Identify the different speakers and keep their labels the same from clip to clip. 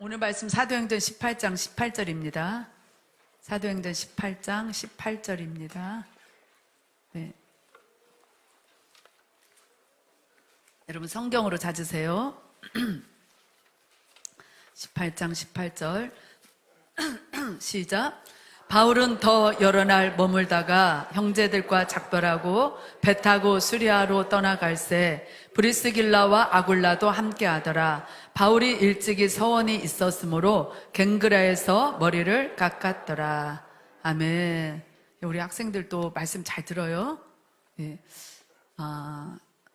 Speaker 1: 오늘 말씀 사도행전 18장 18절입니다. 사도행전 18장 18절입니다. 네. 여러분 성경으로 찾으세요. 18장 18절 시작. 바울은 더 여러 날 머물다가 형제들과 작별하고 배 타고 수리아로 떠나갈새 브리스길라와 아굴라도 함께하더라. 바울이 일찍이 서원이 있었으므로 갱그라에서 머리를 깎았더라. 아멘. 우리 학생들도 말씀 잘 들어요. 예.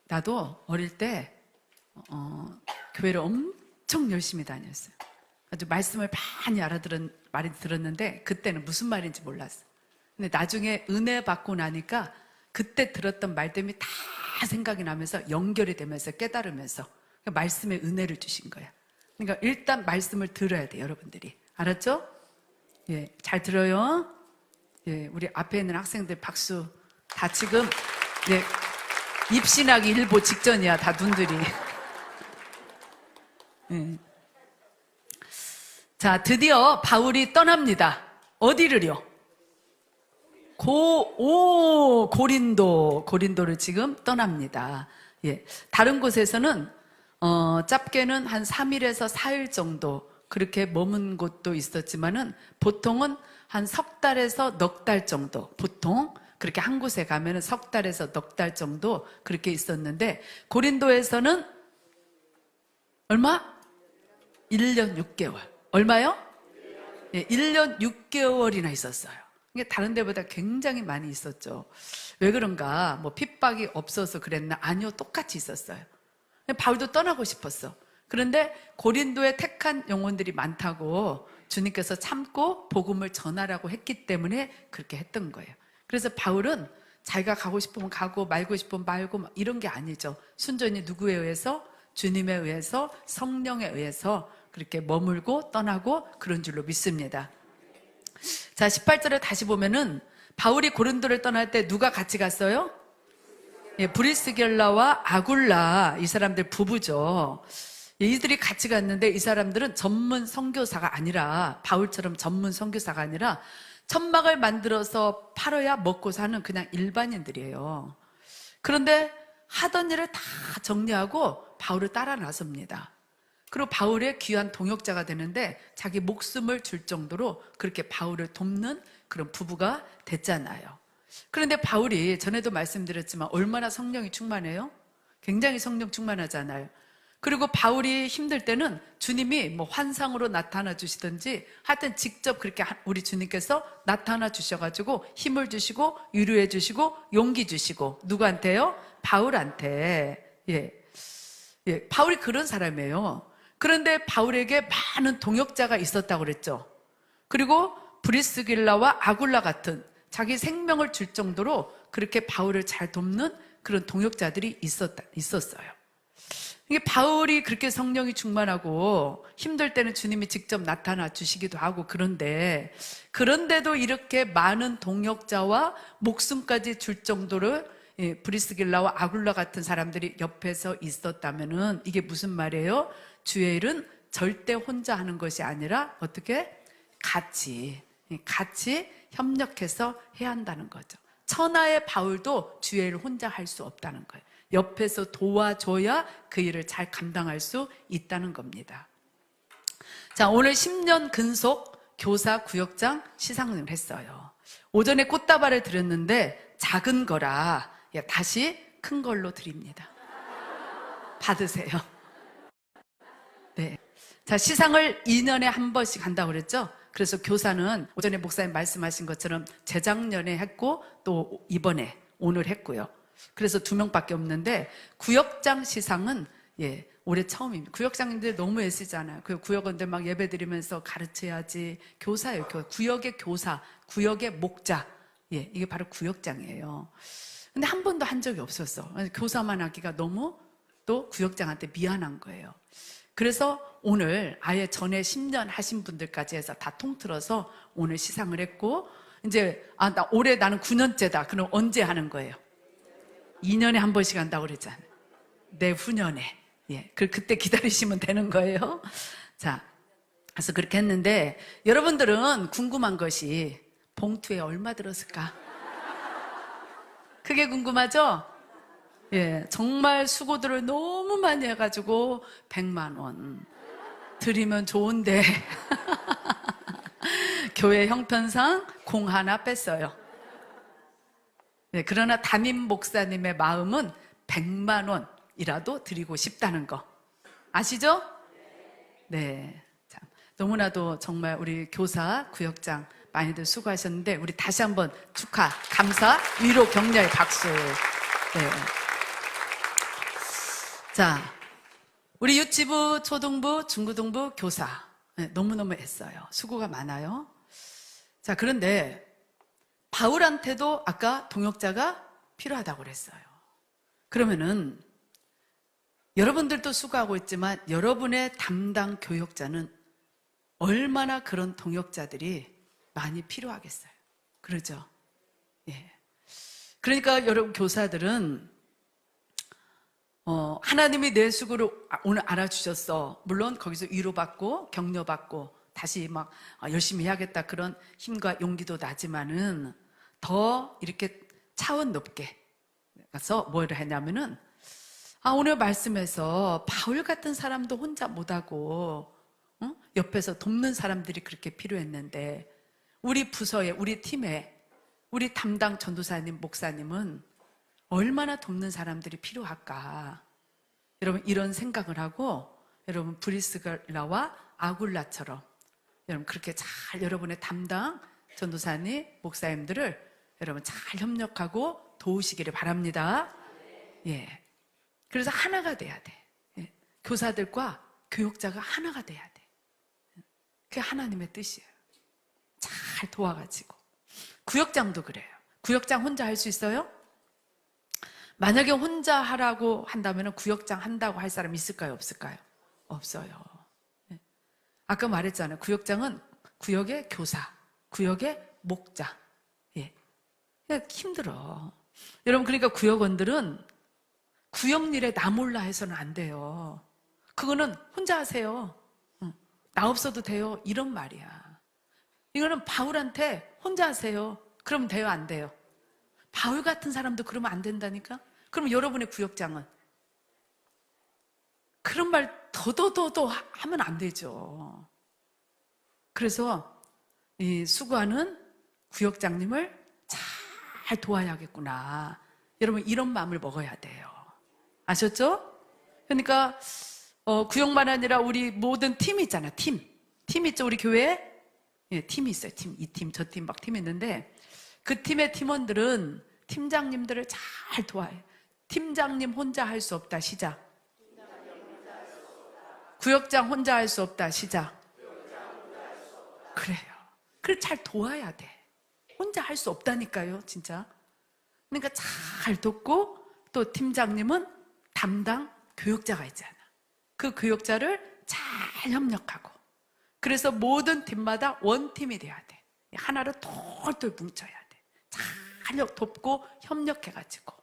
Speaker 1: 나도 어릴 때 교회를 엄청 열심히 다녔어요. 아주 말씀을 많이 들었는데 그때는 무슨 말인지 몰랐어요. 근데 나중에 은혜 받고 나니까 그때 들었던 말들이 다 생각이 나면서 연결이 되면서 깨달으면서 말씀의 은혜를 주신 거야. 그러니까 일단 말씀을 들어야 돼요, 여러분들이. 알았죠? 예, 잘 들어요. 예, 우리 앞에 있는 학생들 박수. 다 지금 예, 입신하기 일보 직전이야, 다 눈들이. 예. 자, 드디어 바울이 떠납니다. 어디를요? 고린도를 지금 떠납니다. 예. 다른 곳에서는 짧게는 한 3일에서 4일 정도 그렇게 머문 곳도 있었지만은 보통은 한 석 달에서 넉 달 정도, 보통 그렇게 한 곳에 가면은 석 달에서 넉 달 정도 그렇게 있었는데, 고린도에서는 얼마? 1년 6개월. 얼마요? 예, 1년 6개월이나 있었어요. 이게 다른 데보다 굉장히 많이 있었죠. 왜 그런가? 뭐 핍박이 없어서 그랬나? 아니요, 똑같이 있었어요. 바울도 떠나고 싶었어. 그런데 고린도에 택한 영혼들이 많다고 주님께서 참고 복음을 전하라고 했기 때문에 그렇게 했던 거예요. 그래서 바울은 자기가 가고 싶으면 가고 말고 싶으면 말고 이런 게 아니죠. 순전히 누구에 의해서? 주님에 의해서, 성령에 의해서 그렇게 머물고 떠나고 그런 줄로 믿습니다. 자, 18절에 다시 보면은 바울이 고린도를 떠날 때 누가 같이 갔어요? 예, 브리스길라와 아굴라, 이 사람들 부부죠. 예, 이들이 같이 갔는데 이 사람들은 전문 선교사가 아니라, 바울처럼 전문 선교사가 아니라 천막을 만들어서 팔아야 먹고 사는 그냥 일반인들이에요. 그런데 하던 일을 다 정리하고 바울을 따라 나섭니다. 그리고 바울의 귀한 동역자가 되는데 자기 목숨을 줄 정도로 그렇게 바울을 돕는 그런 부부가 됐잖아요. 그런데 바울이 전에도 말씀드렸지만 얼마나 성령이 충만해요? 굉장히 성령 충만하잖아요. 그리고 바울이 힘들 때는 주님이 뭐 환상으로 나타나 주시든지 하여튼 직접 그렇게 우리 주님께서 나타나 주셔가지고 힘을 주시고 위로해 주시고 용기 주시고, 누구한테요? 바울한테. 예, 바울이 그런 사람이에요. 그런데 바울에게 많은 동역자가 있었다고 그랬죠. 그리고 브리스길라와 아굴라 같은 자기 생명을 줄 정도로 그렇게 바울을 잘 돕는 그런 동역자들이 있었어요. 이게 바울이 그렇게 성령이 충만하고 힘들 때는 주님이 직접 나타나 주시기도 하고, 그런데도 이렇게 많은 동역자와 목숨까지 줄 정도로 브리스길라와 아굴라 같은 사람들이 옆에서 있었다면은 이게 무슨 말이에요? 주의 일은 절대 혼자 하는 것이 아니라 어떻게? 같이 협력해서 해야 한다는 거죠. 천하의 바울도 주의 일을 혼자 할 수 없다는 거예요. 옆에서 도와줘야 그 일을 잘 감당할 수 있다는 겁니다. 자, 오늘 10년 근속 교사 구역장 시상을 했어요. 오전에 꽃다발을 드렸는데 작은 거라 다시 큰 걸로 드립니다. 받으세요. 네. 자, 시상을 2년에 한 번씩 한다고 그랬죠? 그래서 교사는 오전에 목사님 말씀하신 것처럼 재작년에 했고 또 이번에 오늘 했고요. 그래서 2명밖에 없는데, 구역장 시상은 올해 처음입니다. 구역장님들 너무 애쓰잖아요. 그 구역원들 막 예배 드리면서 가르쳐야지. 교사예요. 구역의 교사, 구역의 목자. 이게 바로 구역장이에요. 근데 한 번도 한 적이 없었어. 교사만 하기가 너무 또 구역장한테 미안한 거예요. 그래서 오늘 아예 전에 10년 하신 분들까지 해서 다 통틀어서 오늘 시상을 했고, 이제 올해 나는 9년째다. 그럼 언제 하는 거예요? 2년에 한 번씩 한다고 그랬잖아요. 내후년에. 그때 기다리시면 되는 거예요. 자, 그래서 그렇게 했는데 여러분들은 궁금한 것이 봉투에 얼마 들었을까? 그게 궁금하죠? 예, 정말 수고들을 너무 많이 해가지고 100만 원 드리면 좋은데 교회 형편상 공 하나 뺐어요. 네, 그러나 담임 목사님의 마음은 100만 원이라도 드리고 싶다는 거 아시죠? 네, 참, 너무나도 정말 우리 교사, 구역장 많이들 수고하셨는데 우리 다시 한번 축하, 감사, 위로, 격려의 박수. 네. 자, 우리 유치부, 초등부, 중고등부 교사 네, 너무너무 했어요. 수고가 많아요. 자, 그런데 바울한테도 아까 동역자가 필요하다고 그랬어요. 그러면은 여러분들도 수고하고 있지만 여러분의 담당 교역자는 얼마나 그런 동역자들이 많이 필요하겠어요. 그러죠? 예. 그러니까 여러분 교사들은 하나님이 내 수고를 오늘 알아주셨어. 물론 거기서 위로받고 격려받고 다시 막 열심히 해야겠다 그런 힘과 용기도 나지만은 더 이렇게 차원 높게 가서 뭐를 하냐면은 오늘 말씀에서 바울 같은 사람도 혼자 못하고 옆에서 돕는 사람들이 그렇게 필요했는데 우리 부서에 우리 팀에 우리 담당 전도사님 목사님은 얼마나 돕는 사람들이 필요할까? 여러분 이런 생각을 하고 여러분 브리스갈라와 아굴라처럼 여러분 그렇게 잘 여러분의 담당 전도사님 목사님들을 여러분 잘 협력하고 도우시기를 바랍니다. 예. 그래서 하나가 돼야 돼. 예. 교사들과 교육자가 하나가 돼야 돼. 그게 하나님의 뜻이에요. 잘 도와가지고. 구역장도 그래요. 구역장 혼자 할 수 있어요? 만약에 혼자 하라고 한다면 구역장 한다고 할 사람 있을까요? 없을까요? 없어요. 예. 아까 말했잖아요. 구역장은 구역의 교사, 구역의 목자. 예. 힘들어. 여러분, 그러니까 구역원들은 구역 일에 나 몰라 해서는 안 돼요. 그거는 혼자 하세요. 나 없어도 돼요. 이런 말이야. 이거는 바울한테 혼자 하세요. 그러면 돼요? 안 돼요? 바울 같은 사람도 그러면 안 된다니까? 그럼 여러분의 구역장은? 그런 말 더더더더 하면 안 되죠. 그래서 이 수고하는 구역장님을 잘 도와야겠구나. 여러분 이런 마음을 먹어야 돼요. 아셨죠? 그러니까 구역만 아니라 우리 모든 팀이 있잖아. 팀 있죠? 우리 교회에? 예, 팀이 있어요. 이 팀, 저 팀 막 팀이 있는데 그 팀의 팀원들은 팀장님들을 잘 도와요. 팀장님 혼자 할 수 없다. 시작. 구역장 혼자 할 수 없다. 시작. 그래요. 그걸 잘 도와야 돼. 혼자 할 수 없다니까요. 진짜. 그러니까 잘 돕고 또 팀장님은 담당 교역자가 있잖아. 그 교역자를 잘 협력하고 그래서 모든 팀마다 원팀이 돼야 돼. 하나로 똘똘 뭉쳐야 돼. 잘 돕고 협력해가지고.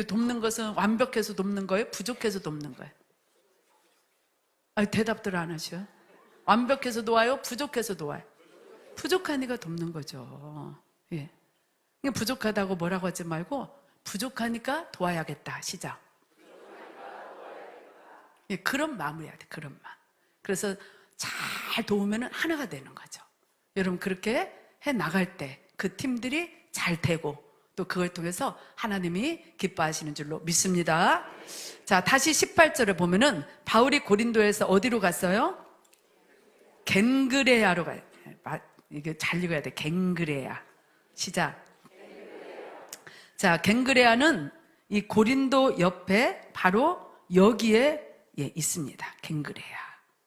Speaker 1: 돕는 것은 완벽해서 돕는 거예요? 부족해서 돕는 거예요? 대답들 안 하셔. 완벽해서 도와요? 부족해서 도와요? 부족하니까 돕는 거죠. 예. 부족하다고 뭐라고 하지 말고 부족하니까 도와야겠다. 시작. 예, 그런 마음을 해야 돼. 그런 마음. 그래서 잘 도우면 하나가 되는 거죠. 여러분 그렇게 해 나갈 때 그 팀들이 잘 되고 또 그걸 통해서 하나님이 기뻐하시는 줄로 믿습니다. 자, 다시 18절을 보면은 바울이 고린도에서 어디로 갔어요? 겐그레아로 가요. 이게 잘 읽어야 돼. 겐그레아. 시작. 자, 겐그레아는 이 고린도 옆에 바로 여기에 있습니다. 겐그레아.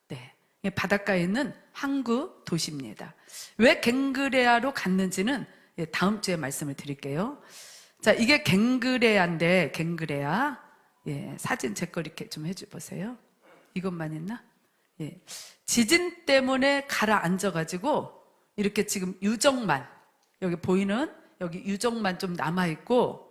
Speaker 1: 네. 바닷가에 있는 항구 도시입니다. 왜 겐그레아로 갔는지는 다음 주에 말씀을 드릴게요. 자, 이게 겐그레아인데, 겐그레아. 예, 사진 제 거 이렇게 좀 해주세요. 이것만 있나? 예. 지진 때문에 가라앉아가지고, 이렇게 지금 유적만, 여기 보이는, 여기 유적만 좀 남아있고,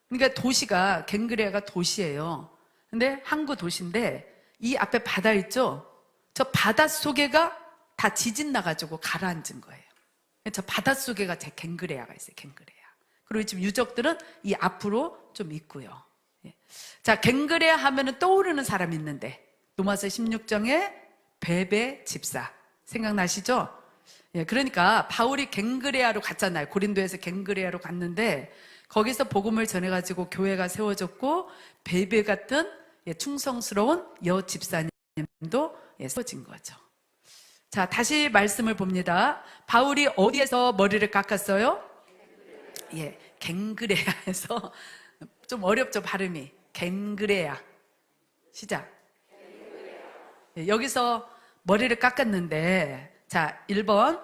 Speaker 1: 그러니까 도시가, 겐그레아가 도시예요. 근데 항구 도시인데, 이 앞에 바다 있죠? 저 바다 속에가 다 지진 나가지고 가라앉은 거예요. 저 바닷속에가 제 갱그레아가 있어요. 갱그레아. 그리고 지금 유적들은 이 앞으로 좀 있고요. 예. 자, 갱그레아 하면은 떠오르는 사람이 있는데 로마서 16장에 베베 집사 생각나시죠? 예, 그러니까 바울이 갱그레아로 갔잖아요. 고린도에서 갱그레아로 갔는데 거기서 복음을 전해가지고 교회가 세워졌고 베베 같은 충성스러운 여 집사님도 세워진 거죠. 자, 다시 말씀을 봅니다. 바울이 어디에서 머리를 깎았어요? 예, 갱그레아에서. 좀 어렵죠, 발음이. 갱그레아. 시작. 예, 여기서 머리를 깎았는데, 자, 1번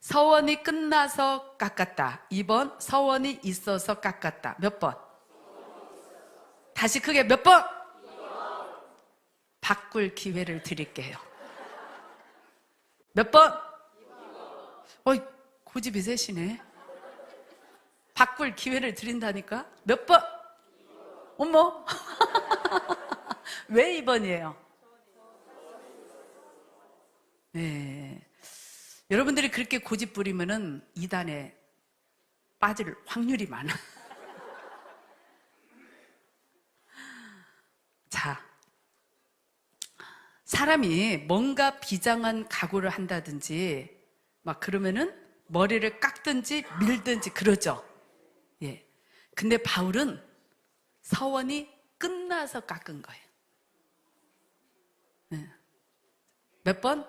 Speaker 1: 서원이 끝나서 깎았다. 2번 서원이 있어서 깎았다. 몇 번? 다시 크게 몇 번? 바꿀 기회를 드릴게요. 몇 번? 어이, 고집이 세시네. 바꿀 기회를 드린다니까? 몇 번? 어머. 왜 2번이에요? 네. 여러분들이 그렇게 고집 부리면은 2단에 빠질 확률이 많아. 자, 사람이 뭔가 비장한 각오를 한다든지 막 그러면은 머리를 깎든지 밀든지 그러죠. 예. 근데 바울은 서원이 끝나서 깎은 거예요. 예. 몇 번?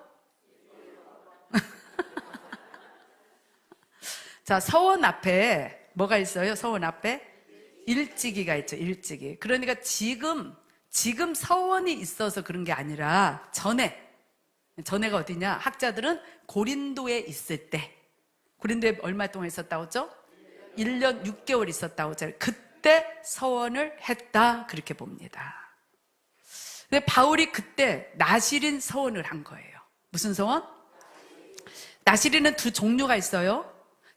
Speaker 1: 자, 서원 앞에 뭐가 있어요? 서원 앞에 일찍이가 있죠. 일찍이. 그러니까 지금 서원이 있어서 그런 게 아니라 전에가 어디냐? 학자들은 고린도에 있을 때, 고린도에 얼마 동안 있었다고 했죠? 1년 6개월 있었다고 했죠. 그때 서원을 했다, 그렇게 봅니다. 근데 바울이 그때 나시린 서원을 한 거예요. 무슨 서원? 나시린은 두 종류가 있어요.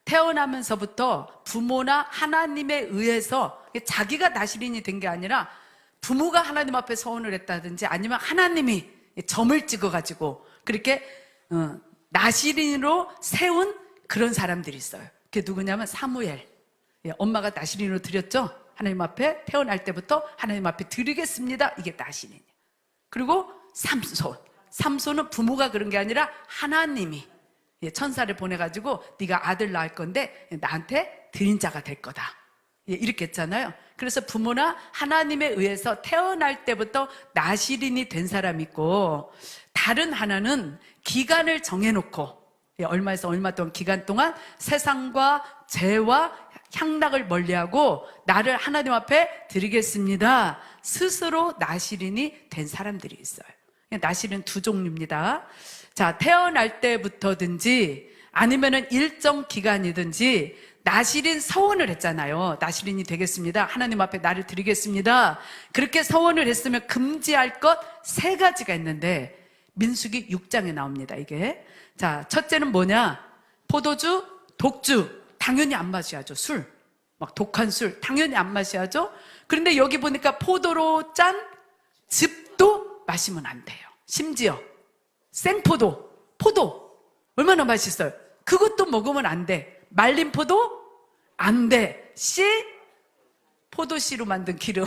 Speaker 1: 태어나면서부터 부모나 하나님에 의해서 자기가 나시린이 된 게 아니라 부모가 하나님 앞에 서원을 했다든지 아니면 하나님이 점을 찍어가지고 그렇게 나시린으로 세운 그런 사람들이 있어요. 그게 누구냐면 사무엘. 엄마가 나시린으로 드렸죠. 하나님 앞에 태어날 때부터 하나님 앞에 드리겠습니다. 이게 나시린이에요. 그리고 삼손은 부모가 그런 게 아니라 하나님이 천사를 보내가지고 네가 아들 낳을 건데 나한테 드린 자가 될 거다. 이렇게 했잖아요. 그래서 부모나 하나님에 의해서 태어날 때부터 나시린이 된 사람이 있고, 다른 하나는 기간을 정해놓고 얼마에서 얼마 동안 기간 동안 세상과 죄와 향락을 멀리하고 나를 하나님 앞에 드리겠습니다. 스스로 나시린이 된 사람들이 있어요. 나시린 두 종류입니다. 자, 태어날 때부터든지 아니면은 일정 기간이든지 나시린 서원을 했잖아요. 나시린이 되겠습니다. 하나님 앞에 나를 드리겠습니다. 그렇게 서원을 했으면 금지할 것 3가지가 있는데 민수기 6장에 나옵니다. 이게. 자, 첫째는 뭐냐? 포도주, 독주. 당연히 안 마셔야죠. 술. 막 독한 술. 당연히 안 마셔야죠. 그런데 여기 보니까 포도로 짠 즙도 마시면 안 돼요. 심지어 생포도, 포도 얼마나 맛있어요. 그것도 먹으면 안 돼. 말린 포도 안 돼. 씨, 포도씨로 만든 기름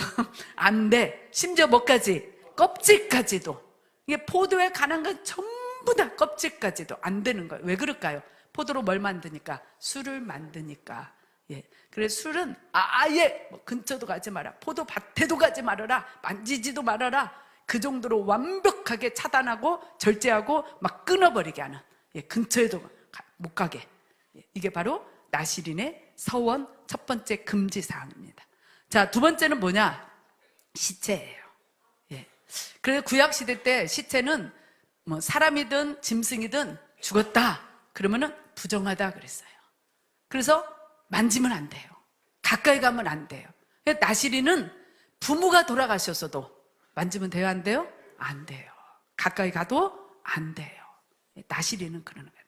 Speaker 1: 안 돼. 심지어 뭐까지? 껍질까지도. 이게 포도에 관한 건 전부 다 껍질까지도 안 되는 거예요. 왜 그럴까요? 포도로 뭘 만드니까? 술을 만드니까. 예. 그래서 술은 아예 근처도 가지 마라. 포도 밭에도 가지 말아라. 만지지도 말아라. 그 정도로 완벽하게 차단하고 절제하고 막 끊어버리게 하는, 근처에도 못 가게. 이게 바로 나시린의 서원 첫 번째 금지 사항입니다. 자, 두 번째는 뭐냐? 시체예요. 그래서 구약 시대 때 시체는 뭐 사람이든 짐승이든 죽었다 그러면은 부정하다 그랬어요. 그래서 만지면 안 돼요. 가까이 가면 안 돼요. 나시린은 부모가 돌아가셨어도 만지면 돼요, 안 돼요? 안 돼요. 가까이 가도 안 돼요. 나시린은 그러는 거예요.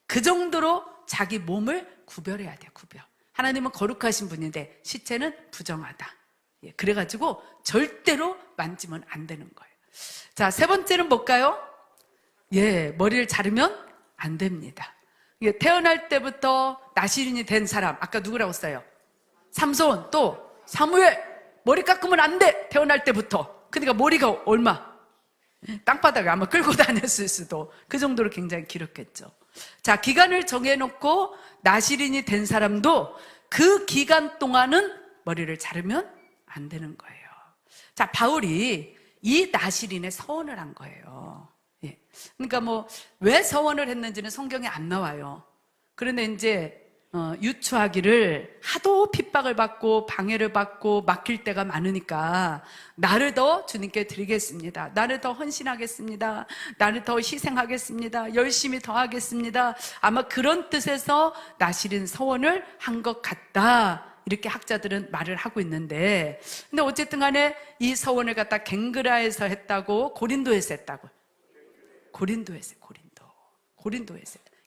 Speaker 1: 그 정도로 자기 몸을 구별해야 돼요. 구별. 하나님은 거룩하신 분인데 시체는 부정하다. 그래가지고 절대로 만지면 안 되는 거예요. 자, 세 번째는 뭘까요? 머리를 자르면 안 됩니다. 이게 태어날 때부터 나시린이 된 사람, 아까 누구라고 했어요? 삼손, 또 사무엘, 머리 깎으면 안 돼! 태어날 때부터. 그러니까 머리가 얼마? 땅바닥에 아마 끌고 다녔을 수도. 그 정도로 굉장히 길었겠죠. 자, 기간을 정해놓고 나시린이 된 사람도 그 기간 동안은 머리를 자르면 안 되는 거예요. 자, 바울이 이 나시린에 서원을 한 거예요. 예. 그러니까 뭐 왜 서원을 했는지는 성경에 안 나와요. 그런데 이제 유추하기를 하도 핍박을 받고 방해를 받고 막힐 때가 많으니까 나를 더 주님께 드리겠습니다. 나를 더 헌신하겠습니다. 나를 더 희생하겠습니다. 열심히 더 하겠습니다. 아마 그런 뜻에서 나시린 서원을 한 것 같다. 이렇게 학자들은 말을 하고 있는데, 근데 어쨌든 간에 이 서원을 갖다 갱그라에서 했다고, 고린도에서 했다고. 고린도에서.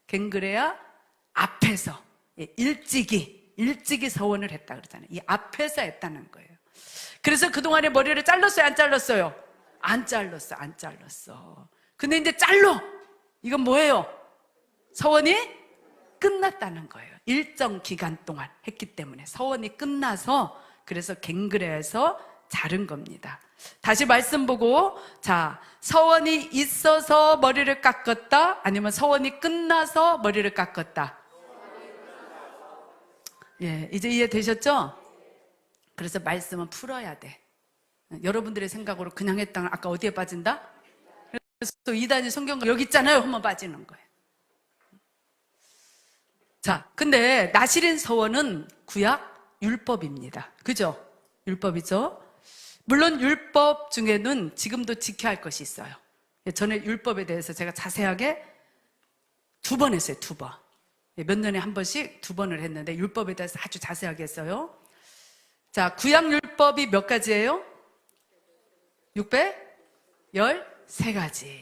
Speaker 1: 갱그레아 앞에서 일찍이 서원을 했다 그러잖아요. 이 앞에서 했다는 거예요. 그래서 그동안에 머리를 잘랐어요, 안 잘랐어요? 안 잘랐어. 근데 이제 잘라. 이건 뭐예요? 서원이 끝났다는 거예요. 일정 기간 동안 했기 때문에 서원이 끝나서, 그래서 갱그레에서 자른 겁니다. 다시 말씀 보고, 자, 서원이 있어서 머리를 깎았다? 아니면 서원이 끝나서 머리를 깎았다? 예, 이제 이해되셨죠? 그래서 말씀은 풀어야 돼. 여러분들의 생각으로 그냥 했다가 아까 어디에 빠진다? 그래서 또 이단이 성경과 여기 있잖아요. 한번 빠지는 거예요. 자, 근데 나시린 서원은 구약 율법입니다. 그죠? 율법이죠? 물론 율법 중에는 지금도 지켜야 할 것이 있어요. 전에 율법에 대해서 제가 자세하게 2번 했어요. 2번. 몇 년에 한 번씩 2번을 했는데 율법에 대해서 아주 자세하게 했어요. 자, 구약 율법이 몇 가지예요? 613가지.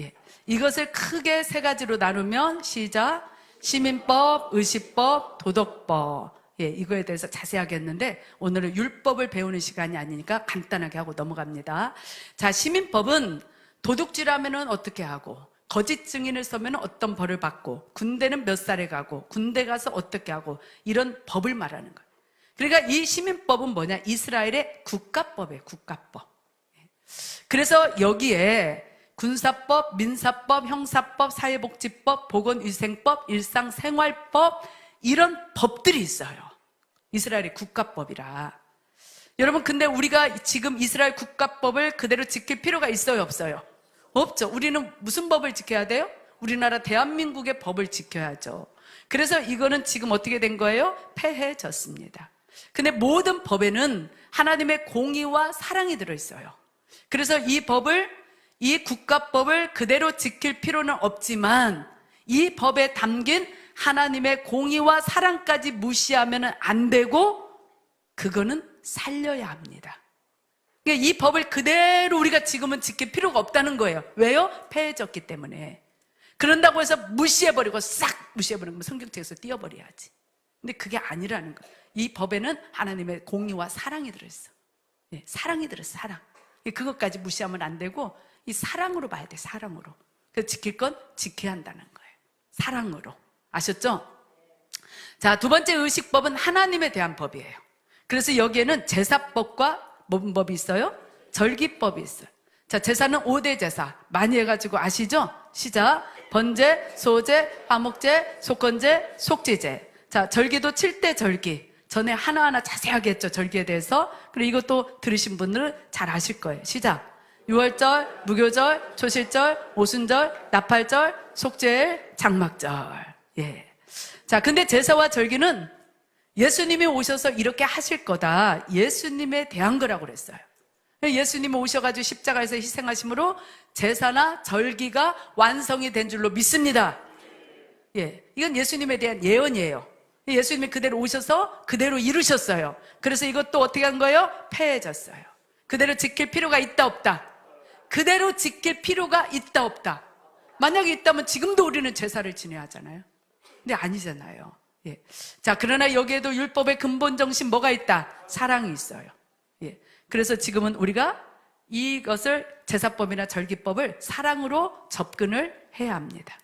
Speaker 1: 예. 이것을 크게 3가지로 나누면 시작, 시민법, 의식법, 도덕법. 예, 이거에 대해서 자세하게 했는데 오늘은 율법을 배우는 시간이 아니니까 간단하게 하고 넘어갑니다. 자, 시민법은 도둑질하면은 어떻게 하고, 거짓 증인을 서면 어떤 벌을 받고, 군대는 몇 살에 가고, 군대 가서 어떻게 하고, 이런 법을 말하는 거예요. 그러니까 이 시민법은 뭐냐? 이스라엘의 국가법이에요. 국가법. 그래서 여기에 군사법, 민사법, 형사법, 사회복지법, 보건위생법, 일상생활법, 이런 법들이 있어요. 이스라엘의 국가법이라. 여러분, 근데 우리가 지금 이스라엘 국가법을 그대로 지킬 필요가 있어요, 없어요? 없죠. 우리는 무슨 법을 지켜야 돼요? 우리나라 대한민국의 법을 지켜야죠. 그래서 이거는 지금 어떻게 된 거예요? 폐해졌습니다. 근데 모든 법에는 하나님의 공의와 사랑이 들어있어요. 그래서 이 국가법을 그대로 지킬 필요는 없지만 이 법에 담긴 하나님의 공의와 사랑까지 무시하면 안 되고, 그거는 살려야 합니다. 그러니까 이 법을 그대로 우리가 지금은 지킬 필요가 없다는 거예요. 왜요? 폐해졌기 때문에. 그런다고 해서 무시해버리고 싹 무시해버리는 건 성경책에서 띄워버려야지. 근데 그게 아니라는 거예요. 이 법에는 하나님의 공의와 사랑이 들어있어. 네, 사랑이 들어있어, 사랑. 그것까지 무시하면 안 되고 이 사랑으로 봐야 돼, 사랑으로. 그래서 지킬 건 지켜야 한다는 거예요. 사랑으로. 아셨죠? 자, 2번째 의식법은 하나님에 대한 법이에요. 그래서 여기에는 제사법과 뭔 법이 있어요? 절기법이 있어요. 자, 제사는 5대 제사 많이 해가지고 아시죠? 시작, 번제, 소제, 화목제, 속건제, 속죄제. 자, 절기도 7대 절기. 전에 하나하나 자세하게 했죠, 절기에 대해서. 그리고 이것도 들으신 분들은 잘 아실 거예요. 시작, 유월절, 무교절, 초실절, 오순절, 나팔절, 속죄일, 장막절. 예. 자, 근데 제사와 절기는 예수님이 오셔서 이렇게 하실 거다, 예수님에 대한 거라고 그랬어요. 예수님이 오셔가지고 십자가에서 희생하심으로 제사나 절기가 완성이 된 줄로 믿습니다. 예, 이건 예수님에 대한 예언이에요. 예수님이 그대로 오셔서 그대로 이루셨어요. 그래서 이것도 어떻게 한 거예요? 폐해졌어요. 그대로 지킬 필요가 있다, 없다? 그대로 지킬 필요가 있다, 없다? 만약에 있다면 지금도 우리는 제사를 지내야 하잖아요. 근데 아니잖아요. 예. 자, 그러나 여기에도 율법의 근본 정신 뭐가 있다? 사랑이 있어요. 예. 그래서 지금은 우리가 이것을 제사법이나 절기법을 사랑으로 접근을 해야 합니다.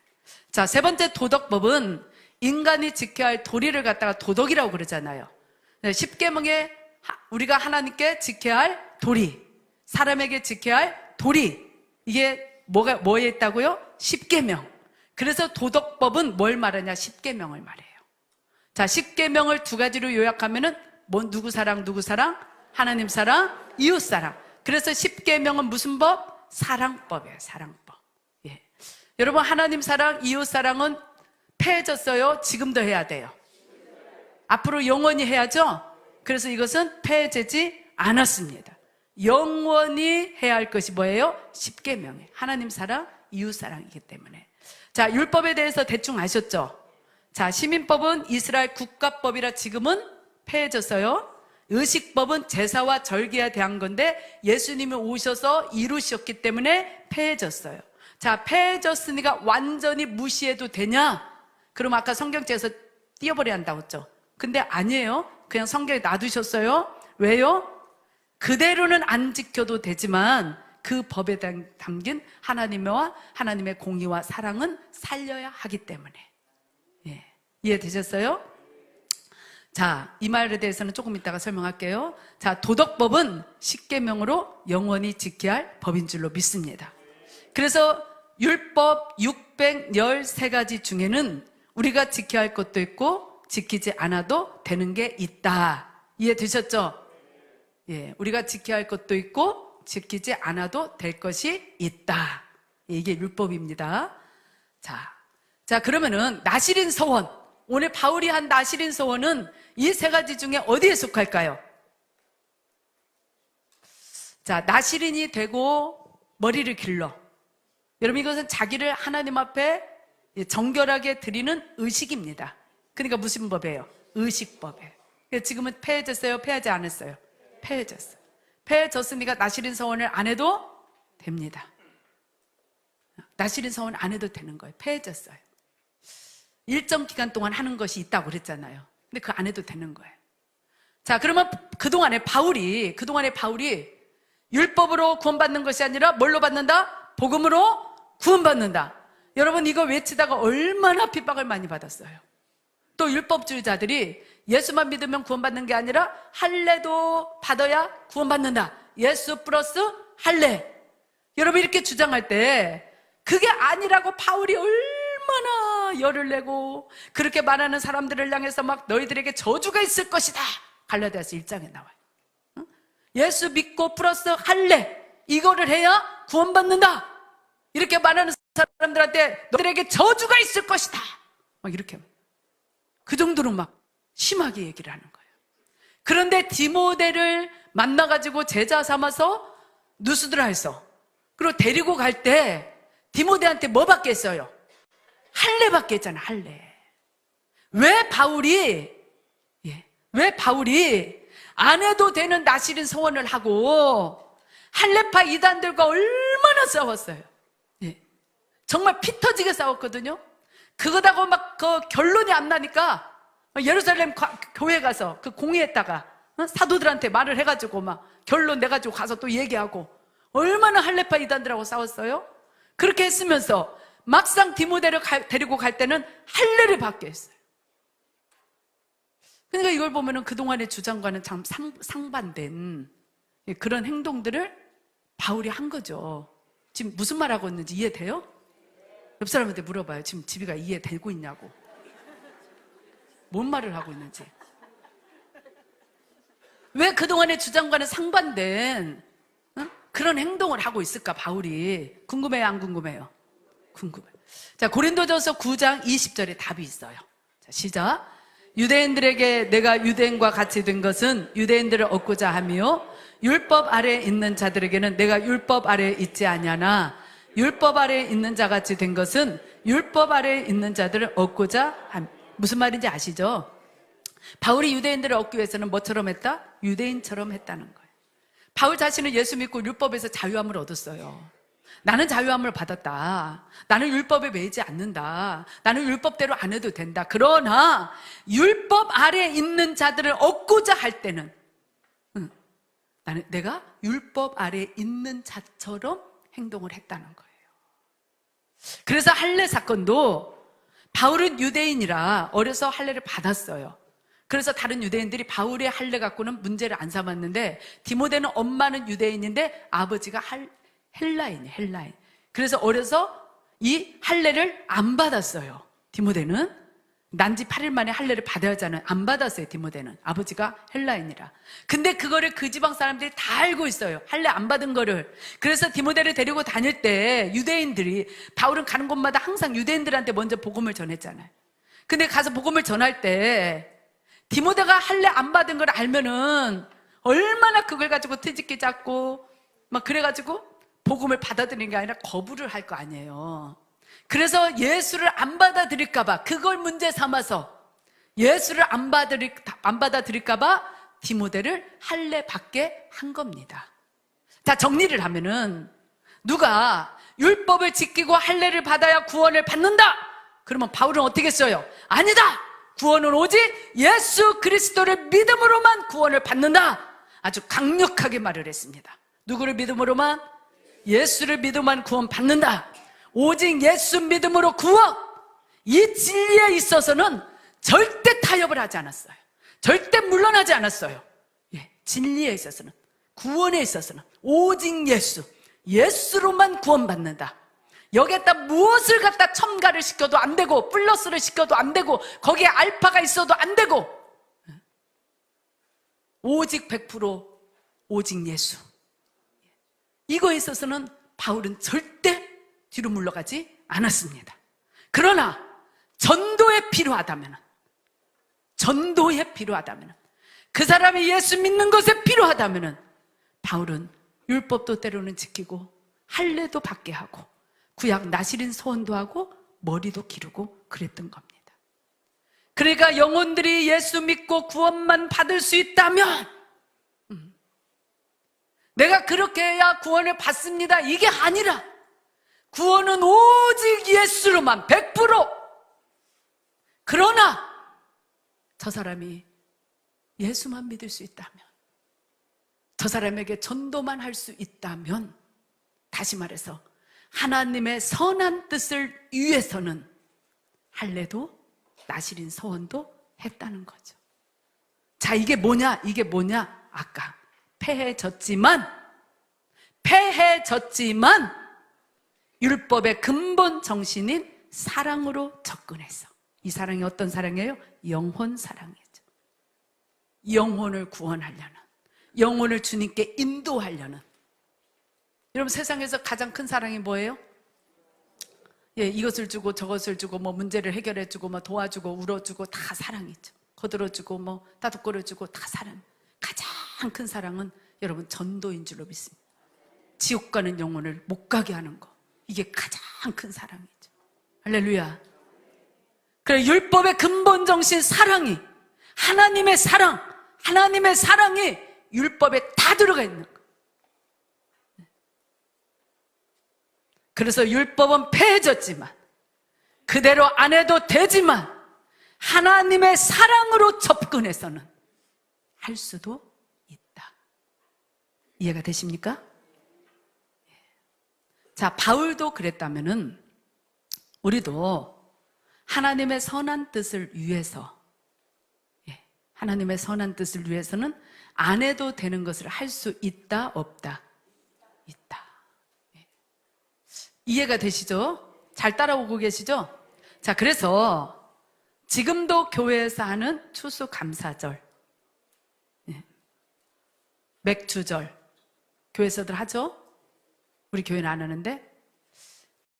Speaker 1: 자, 세 번째 도덕법은 인간이 지켜야 할 도리를 갖다가 도덕이라고 그러잖아요. 십계명에 우리가 하나님께 지켜야 할 도리, 사람에게 지켜야 할 도리, 이게 뭐에 있다고요? 십계명. 그래서 도덕법은 뭘 말하냐? 십계명을 말해요. 자, 십계명을 두 가지로 요약하면은 누구 사랑, 누구 사랑? 하나님 사랑, 이웃 사랑. 그래서 십계명은 무슨 법? 사랑법이에요. 사랑법. 예. 여러분, 하나님 사랑, 이웃 사랑은 폐해졌어요? 지금도 해야 돼요? 앞으로 영원히 해야죠? 그래서 이것은 폐해지지 않았습니다. 영원히 해야 할 것이 뭐예요? 십계명이에요. 하나님 사랑, 이웃 사랑이기 때문에. 자, 율법에 대해서 대충 아셨죠? 자, 시민법은 이스라엘 국가법이라 지금은 폐해졌어요. 의식법은 제사와 절기에 대한 건데 예수님이 오셔서 이루셨기 때문에 폐해졌어요. 자, 폐해졌으니까 완전히 무시해도 되냐? 그럼 아까 성경책에서 띄어버려야 한다고 했죠? 근데 아니에요. 그냥 성경에 놔두셨어요. 왜요? 그대로는 안 지켜도 되지만 그 법에 담긴 하나님과 하나님의 공의와 사랑은 살려야 하기 때문에. 예. 이해되셨어요? 자, 이 말에 대해서는 조금 이따가 설명할게요. 자, 도덕법은 십계명으로 영원히 지켜야 할 법인 줄로 믿습니다. 그래서 율법 613가지 중에는 우리가 지켜야 할 것도 있고 지키지 않아도 되는 게 있다. 이해되셨죠? 예, 우리가 지켜야 할 것도 있고 지키지 않아도 될 것이 있다. 이게 율법입니다. 자, 그러면은 나실인 서원. 오늘 바울이 한 나실인 서원은 이 세 가지 중에 어디에 속할까요? 자, 나실인이 되고 머리를 길러. 여러분, 이것은 자기를 하나님 앞에 정결하게 드리는 의식입니다. 그러니까 무슨 법이에요? 의식법이에요. 지금은 폐해졌어요? 폐하지 않았어요? 폐해졌어요. 폐해졌으니까 나실인 서원을 안 해도 됩니다. 나실인 서원 안 해도 되는 거예요. 폐해졌어요. 일정 기간 동안 하는 것이 있다고 그랬잖아요. 근데 그거 안 해도 되는 거예요. 자, 그러면 그동안에 바울이 율법으로 구원받는 것이 아니라 뭘로 받는다? 복음으로 구원받는다. 여러분, 이거 외치다가 얼마나 핍박을 많이 받았어요. 또 율법주의자들이 예수만 믿으면 구원받는 게 아니라 할례도 받아야 구원받는다. 예수 플러스 할례. 여러분, 이렇게 주장할 때 그게 아니라고 바울이 얼마나 열을 내고 그렇게 말하는 사람들을 향해서 막 너희들에게 저주가 있을 것이다. 갈라디아서 1장에 나와요. 예수 믿고 플러스 할례, 이거를 해야 구원받는다. 이렇게 말하는 사람들한테 너희들에게 저주가 있을 것이다. 막 이렇게 그 정도로 막 심하게 얘기를 하는 거예요. 그런데 디모데를 만나가지고 제자 삼아서 누수들을 했어. 그리고 데리고 갈 때 디모데한테 뭐 받겠어요? 할례 받겠잖아. 할례. 왜 바울이 안 해도 되는 나실인 서원을 하고 할례파 이단들과 얼마나 싸웠어요. 예. 정말 피 터지게 싸웠거든요. 그거다고 막 그 결론이 안 나니까 예루살렘 교회 가서 그 공의했다가 사도들한테 말을 해가지고 막 결론 내가지고 가서 또 얘기하고 얼마나 할례파 이단들하고 싸웠어요. 그렇게 했으면서 막상 디모데를 데리고 갈 때는 할례를 받게 했어요. 그러니까 이걸 보면은 그동안의 주장과는 참 상반된 그런 행동들을 바울이 한 거죠. 지금 무슨 말 하고 있는지 이해돼요? 옆 사람한테 물어봐요. 지금 지비가 이해되고 있냐고. 뭔 말을 하고 있는지. 왜 그동안의 주장과는 상반된 그런 행동을 하고 있을까, 바울이? 궁금해요, 안 궁금해요? 궁금해요. 자, 고린도전서 9장 20절에 답이 있어요. 자, 시작. 유대인들에게 내가 유대인과 같이 된 것은 유대인들을 얻고자 하며 율법 아래에 있는 자들에게는 내가 율법 아래에 있지 아니하나 율법 아래에 있는 자같이 된 것은 율법 아래에 있는 자들을 얻고자 함. 무슨 말인지 아시죠? 바울이 유대인들을 얻기 위해서는 뭐처럼 했다? 유대인처럼 했다는 거예요. 바울 자신은 예수 믿고 율법에서 자유함을 얻었어요. 나는 자유함을 받았다. 나는 율법에 매이지 않는다. 나는 율법대로 안 해도 된다. 그러나 율법 아래에 있는 자들을 얻고자 할 때는 내가 율법 아래에 있는 자처럼 행동을 했다는 거예요. 그래서 할례 사건도 바울은 유대인이라 어려서 할례를 받았어요. 그래서 다른 유대인들이 바울의 할례 갖고는 문제를 안 삼았는데, 디모데는 엄마는 유대인인데 아버지가 헬라인이에요. 헬라인. 그래서 어려서 이 할례를 안 받았어요. 디모데는 난지 8일 만에 할례를 받아야 하잖아요. 안 받았어요. 디모데는 아버지가 헬라인이라. 근데 그거를 그 지방 사람들이 다 알고 있어요. 할례 안 받은 거를. 그래서 디모데를 데리고 다닐 때 유대인들이, 바울은 가는 곳마다 항상 유대인들한테 먼저 복음을 전했잖아요. 근데 가서 복음을 전할 때 디모데가 할례 안 받은 걸 알면은 얼마나 그걸 가지고 트집기 잡고 막 그래가지고 복음을 받아들이는 게 아니라 거부를 할 거 아니에요. 그래서 예수를 안 받아들일까봐, 그걸 문제 삼아서 예수를 안 받아들일까봐 디모데를 할례 받게 한 겁니다. 자, 정리를 하면은, 누가 율법을 지키고 할례를 받아야 구원을 받는다, 그러면 바울은 어떻게 써요? 아니다! 구원은 오직 예수 그리스도를 믿음으로만 구원을 받는다, 아주 강력하게 말을 했습니다. 누구를 믿음으로만? 예수를 믿음만 구원 받는다. 오직 예수 믿음으로 구원, 이 진리에 있어서는 절대 타협을 하지 않았어요. 절대 물러나지 않았어요. 예, 진리에 있어서는, 구원에 있어서는 오직 예수로만 구원받는다. 여기에다 무엇을 갖다 첨가를 시켜도 안 되고, 플러스를 시켜도 안 되고, 거기에 알파가 있어도 안 되고, 오직 100% 오직 예수. 이거에 있어서는 바울은 절대 뒤로 물러가지 않았습니다. 그러나 전도에 필요하다면, 그 사람이 예수 믿는 것에 필요하다면 바울은 율법도 때로는 지키고 할례도 받게 하고 구약 나실인 소원도 하고 머리도 기르고 그랬던 겁니다. 그러니까 영혼들이 예수 믿고 구원만 받을 수 있다면, 내가 그렇게 해야 구원을 받습니다, 이게 아니라 구원은 오직 예수로만 100%. 그러나 저 사람이 예수만 믿을 수 있다면, 저 사람에게 전도만 할 수 있다면, 다시 말해서 하나님의 선한 뜻을 위해서는 할례도 나실인 서원도 했다는 거죠. 자, 이게 뭐냐? 아까 패해졌지만 율법의 근본 정신인 사랑으로 접근했어. 이 사랑이 어떤 사랑이에요? 영혼 사랑이죠. 영혼을 구원하려는, 영혼을 주님께 인도하려는. 여러분, 세상에서 가장 큰 사랑이 뭐예요? 예, 이것을 주고 저것을 주고 뭐 문제를 해결해 주고 뭐 도와주고 울어주고 다 사랑이죠. 거들어주고 뭐 따뜻거려주고 다 사랑. 가장 큰 사랑은 여러분 전도인 줄로 믿습니다. 지옥 가는 영혼을 못 가게 하는 거, 이게 가장 큰 사랑이죠. 할렐루야. 그래, 율법의 근본 정신 사랑이, 하나님의 사랑이 율법에 다 들어가 있는 거. 그래서 율법은 폐해졌지만, 그대로 안 해도 되지만 하나님의 사랑으로 접근해서는 할 수도 있다. 이해가 되십니까? 자, 바울도 그랬다면은 우리도 하나님의 선한 뜻을 위해서, 하나님의 선한 뜻을 위해서는 안 해도 되는 것을 할 수 있다, 없다? 있다. 이해가 되시죠? 잘 따라오고 계시죠? 자, 그래서 지금도 교회에서 하는 추수감사절, 맥주절, 교회에서들 하죠? 우리 교회는 안 하는데,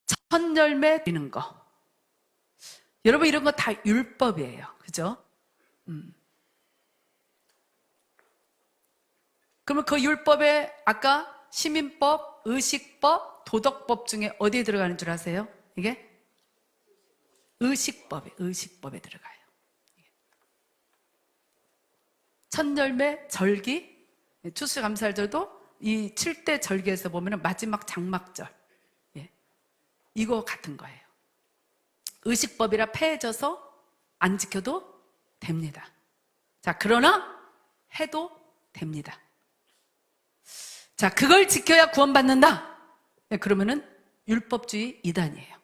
Speaker 1: 첫 열매 드리는 거, 여러분 이런 거 다 율법이에요. 그죠? 그러면 그 율법에 아까 시민법, 의식법, 도덕법 중에 어디에 들어가는 줄 아세요? 이게? 의식법에 들어가요. 첫 열매 절기, 추수감사절도 이 7대 절기에서 보면 마지막 장막절, 이거 같은 거예요. 의식법이라 폐해져서 안 지켜도 됩니다. 자, 그러나 해도 됩니다. 자, 그걸 지켜야 구원받는다. 그러면은 율법주의 이단이에요.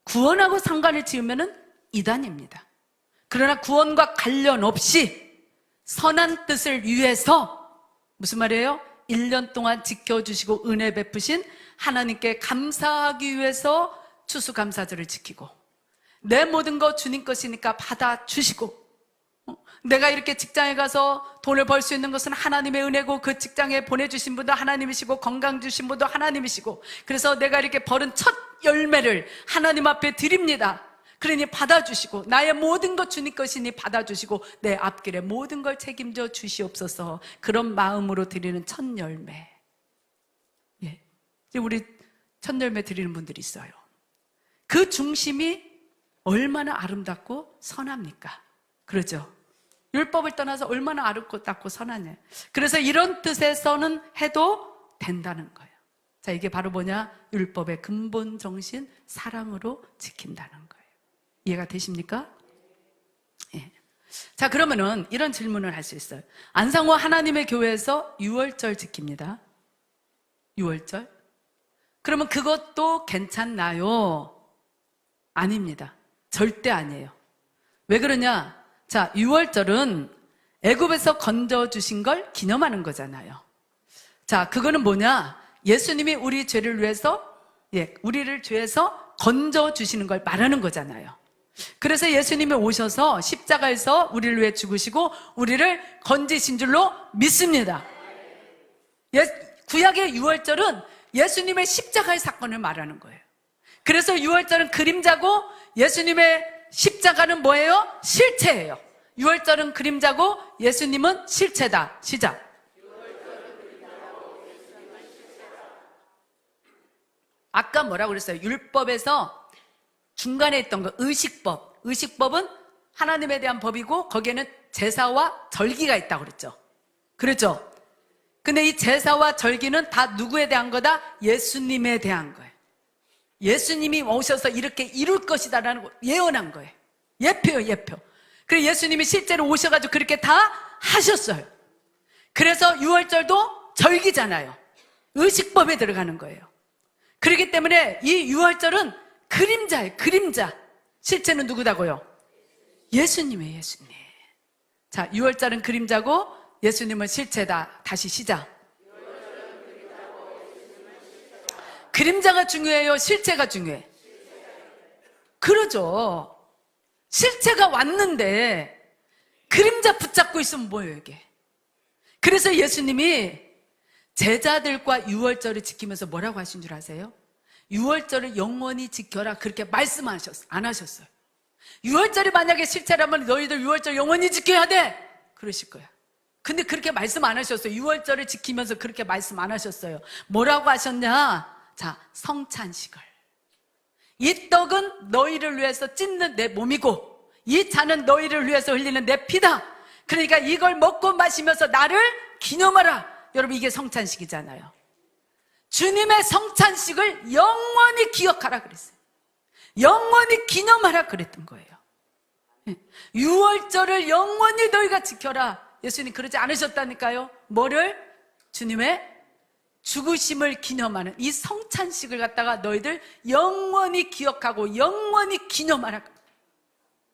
Speaker 1: 구원하고 상관을 지으면은 이단입니다. 그러나 구원과 관련 없이 선한 뜻을 위해서 무슨 말이에요? 1년 동안 지켜주시고 은혜 베푸신 하나님께 감사하기 위해서 추수감사절을 지키고 내 모든 거 주님 것이니까 받아주시고 내가 이렇게 직장에 가서 돈을 벌 수 있는 것은 하나님의 은혜고 그 직장에 보내주신 분도 하나님이시고 건강 주신 분도 하나님이시고 그래서 내가 이렇게 벌은 첫 열매를 하나님 앞에 드립니다. 그러니 받아주시고 나의 모든 것 주님 것이니 받아주시고 내 앞길에 모든 걸 책임져 주시옵소서. 그런 마음으로 드리는 첫 열매. 예, 우리 첫 열매 드리는 분들이 있어요. 그 중심이 얼마나 아름답고 선합니까? 그러죠? 율법을 떠나서 얼마나 아름답고 선하냐. 그래서 이런 뜻에서는 해도 된다는 거예요. 자, 이게 바로 뭐냐? 율법의 근본 정신, 사랑으로 지킨다는 거예요. 이해가 되십니까? 예. 자, 그러면은 이런 질문을 할 수 있어요. 안상호 하나님의 교회에서 유월절 지킵니다. 유월절? 그러면 그것도 괜찮나요? 아닙니다. 절대 아니에요. 왜 그러냐? 자, 유월절은 애굽에서 건져주신 걸 기념하는 거잖아요. 자, 그거는 뭐냐? 예수님이 우리 죄를 위해서, 우리를 죄에서 건져주시는 걸 말하는 거잖아요. 그래서 예수님이 오셔서 십자가에서 우리를 위해 죽으시고 우리를 건지신 줄로 믿습니다. 구약의 유월절은 예수님의 십자가의 사건을 말하는 거예요. 그래서 유월절은 그림자고 예수님의 십자가는 뭐예요? 실체예요. 유월절은 그림자고 예수님은 실체다. 시작. 아까 뭐라고 그랬어요? 율법에서 중간에 있던 거 의식법. 의식법은 하나님에 대한 법이고 거기에는 제사와 절기가 있다고 그랬죠. 그렇죠? 근데 이 제사와 절기는 다 누구에 대한 거다? 예수님에 대한 거예요. 예수님이 오셔서 이렇게 이룰 것이다라는 거 예언한 거예요. 예표요, 예표. 그래서 예수님이 실제로 오셔가지고 그렇게 다 하셨어요. 그래서 유월절도 절기잖아요. 의식법에 들어가는 거예요. 그렇기 때문에 이 유월절은 그림자예요, 그림자. 실체는 누구다고요? 예수님이에요, 예수님. 자, 유월절은 그림자고 예수님은 실체다. 다시 시작. 그림자가 중요해요? 실체가 중요해? 그러죠. 실체가 왔는데 그림자 붙잡고 있으면 뭐예요, 이게? 그래서 예수님이 제자들과 유월절을 지키면서 뭐라고 하신 줄 아세요? 유월절을 영원히 지켜라 그렇게 말씀하셨어요. 안 하셨어요. 유월절이 만약에 실체라면 너희들 유월절 영원히 지켜야 돼 그러실 거야. 근데 그렇게 말씀 안 하셨어요. 유월절을 지키면서 그렇게 말씀 안 하셨어요. 뭐라고 하셨냐? 자, 성찬식을. 이 떡은 너희를 위해서 찢는 내 몸이고 이 잔은 너희를 위해서 흘리는 내 피다. 그러니까 이걸 먹고 마시면서 나를 기념하라. 여러분, 이게 성찬식이잖아요. 주님의 성찬식을 영원히 기억하라 그랬어요. 영원히 기념하라 그랬던 거예요. 유월절을 영원히 너희가 지켜라. 예수님 그러지 않으셨다니까요. 뭐를? 주님의 죽으심을 기념하는 이 성찬식을 갖다가 너희들 영원히 기억하고 영원히 기념하라.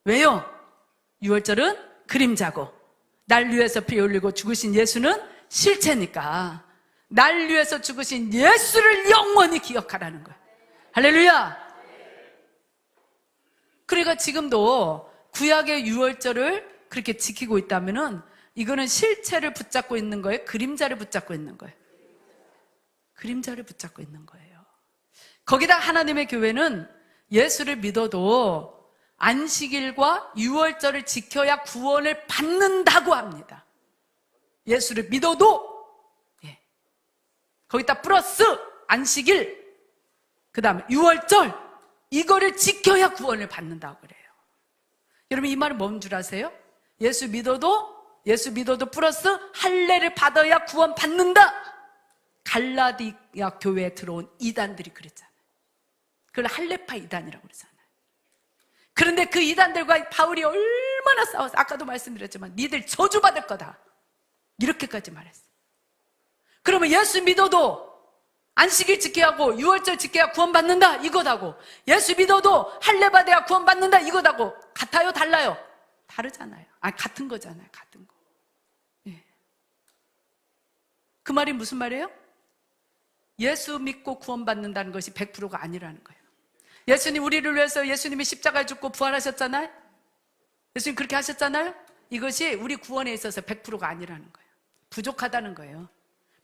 Speaker 1: 왜요? 유월절은 그림자고 날 위해서 피 흘리고 죽으신 예수는 실체니까 날 위해서 죽으신 예수를 영원히 기억하라는 거예요. 할렐루야. 그러니까 지금도 구약의 유월절을 그렇게 지키고 있다면은 이거는 실체를 붙잡고 있는 거예요? 그림자를 붙잡고 있는 거예요? 그림자를 붙잡고 있는 거예요. 거기다 하나님의 교회는 예수를 믿어도 안식일과 유월절을 지켜야 구원을 받는다고 합니다. 예수를 믿어도 거기다 플러스 안식일 그 다음에 유월절 이거를 지켜야 구원을 받는다고 그래요. 여러분, 이 말은 뭔 줄 아세요? 예수 믿어도 플러스 할례를 받아야 구원 받는다. 갈라디아 교회에 들어온 이단들이 그랬잖아요. 그걸 할례파 이단이라고 그러잖아요. 그런데 그 이단들과 바울이 얼마나 싸워서 아까도 말씀드렸지만 니들 저주받을 거다 이렇게까지 말했어요. 그러면 예수 믿어도 안식일 지켜야 하고 유월절 지켜야 구원받는다 이거다고, 예수 믿어도 할례 받아야 구원받는다 이거다고. 같아요, 달라요? 다르잖아요. 같은 거잖아요. 같은 거. 예. 그 말이 무슨 말이에요? 예수 믿고 구원받는다는 것이 100%가 아니라는 거예요. 예수님 우리를 위해서 예수님이 십자가에 죽고 부활하셨잖아요. 예수님 그렇게 하셨잖아요. 이것이 우리 구원에 있어서 100%가 아니라는 거예요. 부족하다는 거예요.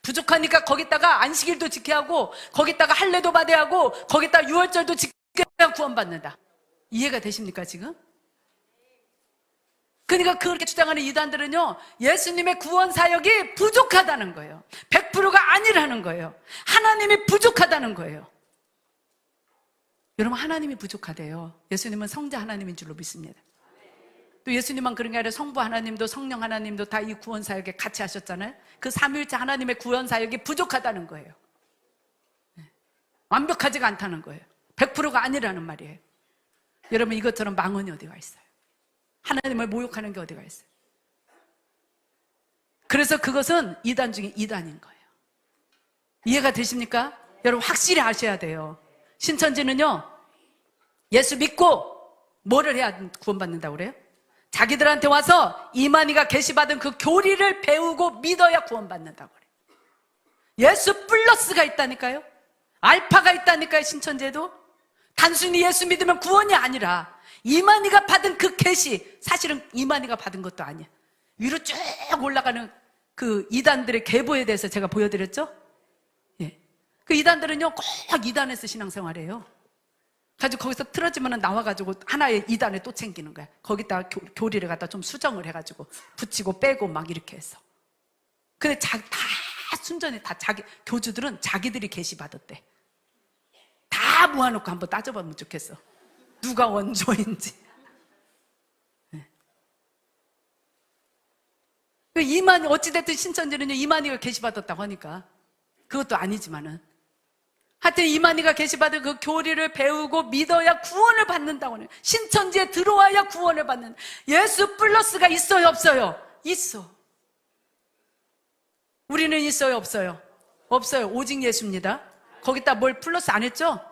Speaker 1: 부족하니까 거기다가 안식일도 지켜야 하고, 거기다가 할례도 받아야 하고, 거기다가 유월절도 지켜야 구원받는다. 이해가 되십니까 지금? 그러니까 그렇게 주장하는 이단들은요, 예수님의 구원 사역이 부족하다는 거예요. 100%가 아니라는 거예요. 하나님이 부족하다는 거예요. 여러분, 하나님이 부족하대요. 예수님은 성자 하나님인 줄로 믿습니다. 또 예수님만 그런 게 아니라 성부 하나님도 성령 하나님도 다 이 구원 사역에 같이 하셨잖아요. 그 삼위일체 하나님의 구원 사역이 부족하다는 거예요. 완벽하지가 않다는 거예요. 100%가 아니라는 말이에요. 여러분, 이것처럼 망언이 어디가 있어요? 하나님을 모욕하는 게 어디가 있어요? 그래서 그것은 이단 중에 이단인 거예요. 이해가 되십니까? 여러분, 확실히 아셔야 돼요. 신천지는요, 예수 믿고 뭐를 해야 구원받는다고 그래요? 자기들한테 와서 이만희가 계시받은 그 교리를 배우고 믿어야 구원받는다고 그래요. 예수 플러스가 있다니까요. 알파가 있다니까요. 신천지에도 단순히 예수 믿으면 구원이 아니라 이만희가 받은 그 계시, 사실은 이만희가 받은 것도 아니야. 위로 쭉 올라가는 그 이단들의 계보에 대해서 제가 보여드렸죠. 예. 그 이단들은요 꼭 이단에서 신앙생활해요. 가지고 거기서 틀어지면 나와가지고 하나의 이단에 또 챙기는 거야. 거기다가 교리를 갖다 좀 수정을 해가지고 붙이고 빼고 막 이렇게 해서. 근데 다 순전히 다 자기, 교주들은 자기들이 계시받았대. 다 모아놓고 한번 따져보면 좋겠어. 누가 원조인지. 네. 이만희, 어찌됐든 신천지는요, 이만희가 계시받았다고 하니까. 그것도 아니지만은. 하여튼 이만희가 계시받은 그 교리를 배우고 믿어야 구원을 받는다고 해요. 신천지에 들어와야 구원을 받는. 예수 플러스가 있어요, 없어요? 있어. 우리는 있어요, 없어요? 없어요. 오직 예수입니다. 거기다 뭘 플러스 안 했죠?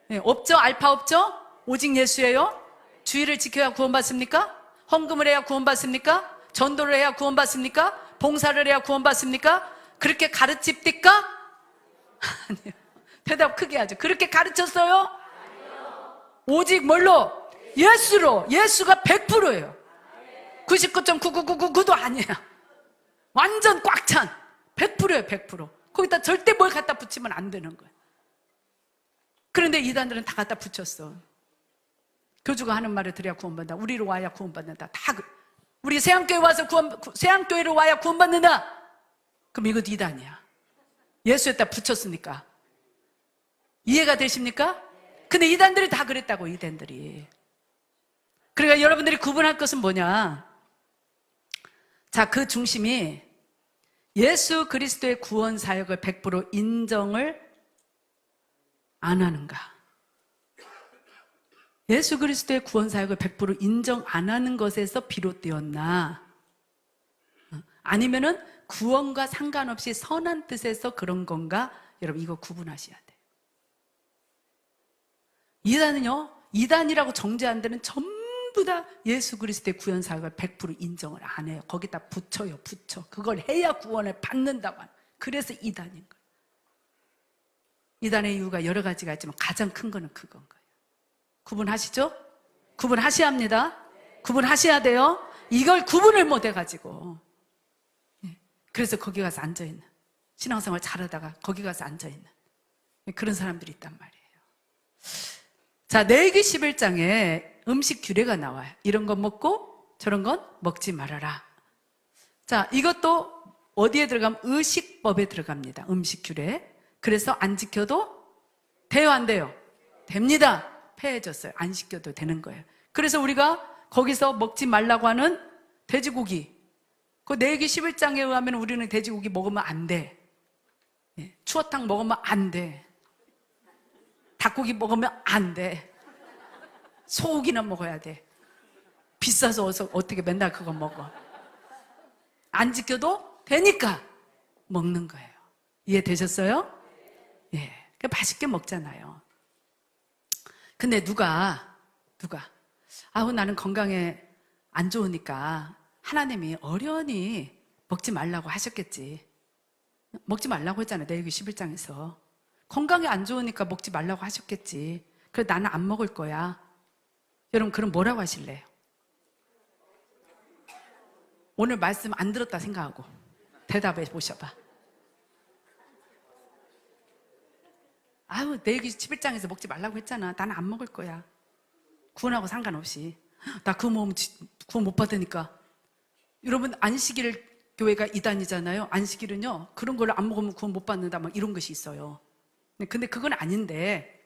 Speaker 1: 네, 없죠? 알파 없죠? 오직 예수예요. 주의를 지켜야 구원받습니까? 헌금을 해야 구원받습니까? 전도를 해야 구원받습니까? 봉사를 해야 구원받습니까? 그렇게 가르칩니까? 아니요. 대답 크게 하죠. 그렇게 가르쳤어요? 아니요. 오직 뭘로? 예수로. 예수가 100%예요. 99.9999도 아니야. 완전 꽉 찬 100%예요. 100%. 거기다 절대 뭘 갖다 붙이면 안 되는 거예요. 그런데 이단들은 다 갖다 붙였어. 교주가 하는 말을 들어야 구원받는다. 우리로 와야 구원받는다. 다 우리 세안교회 와서 세안교회로 와야 구원받는다. 그럼 이것도 이단이야. 예수에다 붙였으니까. 이해가 되십니까? 근데 이단들이 다 그랬다고, 이단들이. 그러니까 여러분들이 구분할 것은 뭐냐? 자, 그 중심이 예수 그리스도의 구원 사역을 100% 인정을 안 하는가? 예수 그리스도의 구원 사역을 100% 인정 안 하는 것에서 비롯되었나? 아니면은 구원과 상관없이 선한 뜻에서 그런 건가? 여러분, 이거 구분하셔야 돼요. 이단은요, 이단이라고 정죄한 데는 전부 다 예수 그리스도의 구원 사역을 100% 인정을 안 해요. 거기다 붙여요, 붙여. 그걸 해야 구원을 받는다고 하는. 그래서 이단인 거예요. 이단의 이유가 여러 가지가 있지만 가장 큰 거는 그건 거예요. 구분하시죠? 구분하셔야 합니다. 구분하셔야 돼요. 이걸 구분을 못 해가지고. 그래서 거기 가서 앉아있는, 신앙생활 잘하다가 거기 가서 앉아있는 그런 사람들이 있단 말이에요. 자, 레위기 11장에 음식 규례가 나와요. 이런 건 먹고 저런 건 먹지 말아라. 자, 이것도 어디에 들어가면 의식법에 들어갑니다. 음식 규례. 그래서 안 지켜도 돼요, 안 돼요? 됩니다. 폐해졌어요. 안 지켜도 되는 거예요. 그래서 우리가 거기서 먹지 말라고 하는 돼지고기, 그 레위기 11장에 의하면 우리는 돼지고기 먹으면 안 돼. 추어탕 먹으면 안 돼. 닭고기 먹으면 안 돼. 소고기나 먹어야 돼. 비싸서 어떻게 맨날 그거 먹어. 안 지켜도 되니까 먹는 거예요. 이해되셨어요? 예, 맛있게 먹잖아요. 근데 누가 아우 나는 건강에 안 좋으니까 하나님이 어련히 먹지 말라고 하셨겠지. 먹지 말라고 했잖아요. 레위기 11장에서. 건강에 안 좋으니까 먹지 말라고 하셨겠지. 그래 나는 안 먹을 거야. 여러분 그럼 뭐라고 하실래요? 오늘 말씀 안 들었다 생각하고 대답해 보셔봐. 아유 레위기 11장에서 먹지 말라고 했잖아. 나는 안 먹을 거야. 구원하고 상관없이. 나 그거 먹으면 구원 못 받으니까. 여러분 안식일 교회가 이단이잖아요. 안식일은요 그런 걸 안 먹으면 구원 못 받는다 막 이런 것이 있어요. 근데 그건 아닌데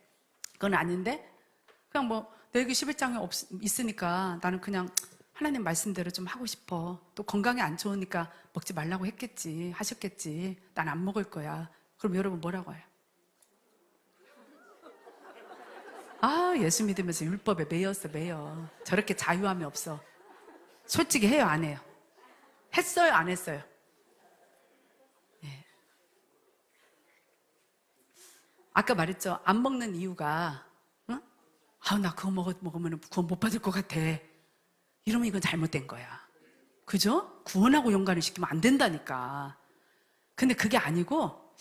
Speaker 1: 그냥 뭐 레위기 11장에 있으니까 나는 그냥 하나님 말씀대로 좀 하고 싶어. 또 건강에 안 좋으니까 먹지 말라고 하셨겠지. 난 안 먹을 거야. 그럼 여러분 뭐라고 해요? 아 예수 믿으면서 율법에 매여. 저렇게 자유함이 없어. 솔직히 해요 안 해요? 했어요 안 했어요? 예. 아까 말했죠. 안 먹는 이유가 나 그거 먹으면 구원 못 받을 것 같아. 이러면 이건 잘못된 거야. 그죠? 구원하고 연관을 시키면 안 된다니까. 근데 그게 아니고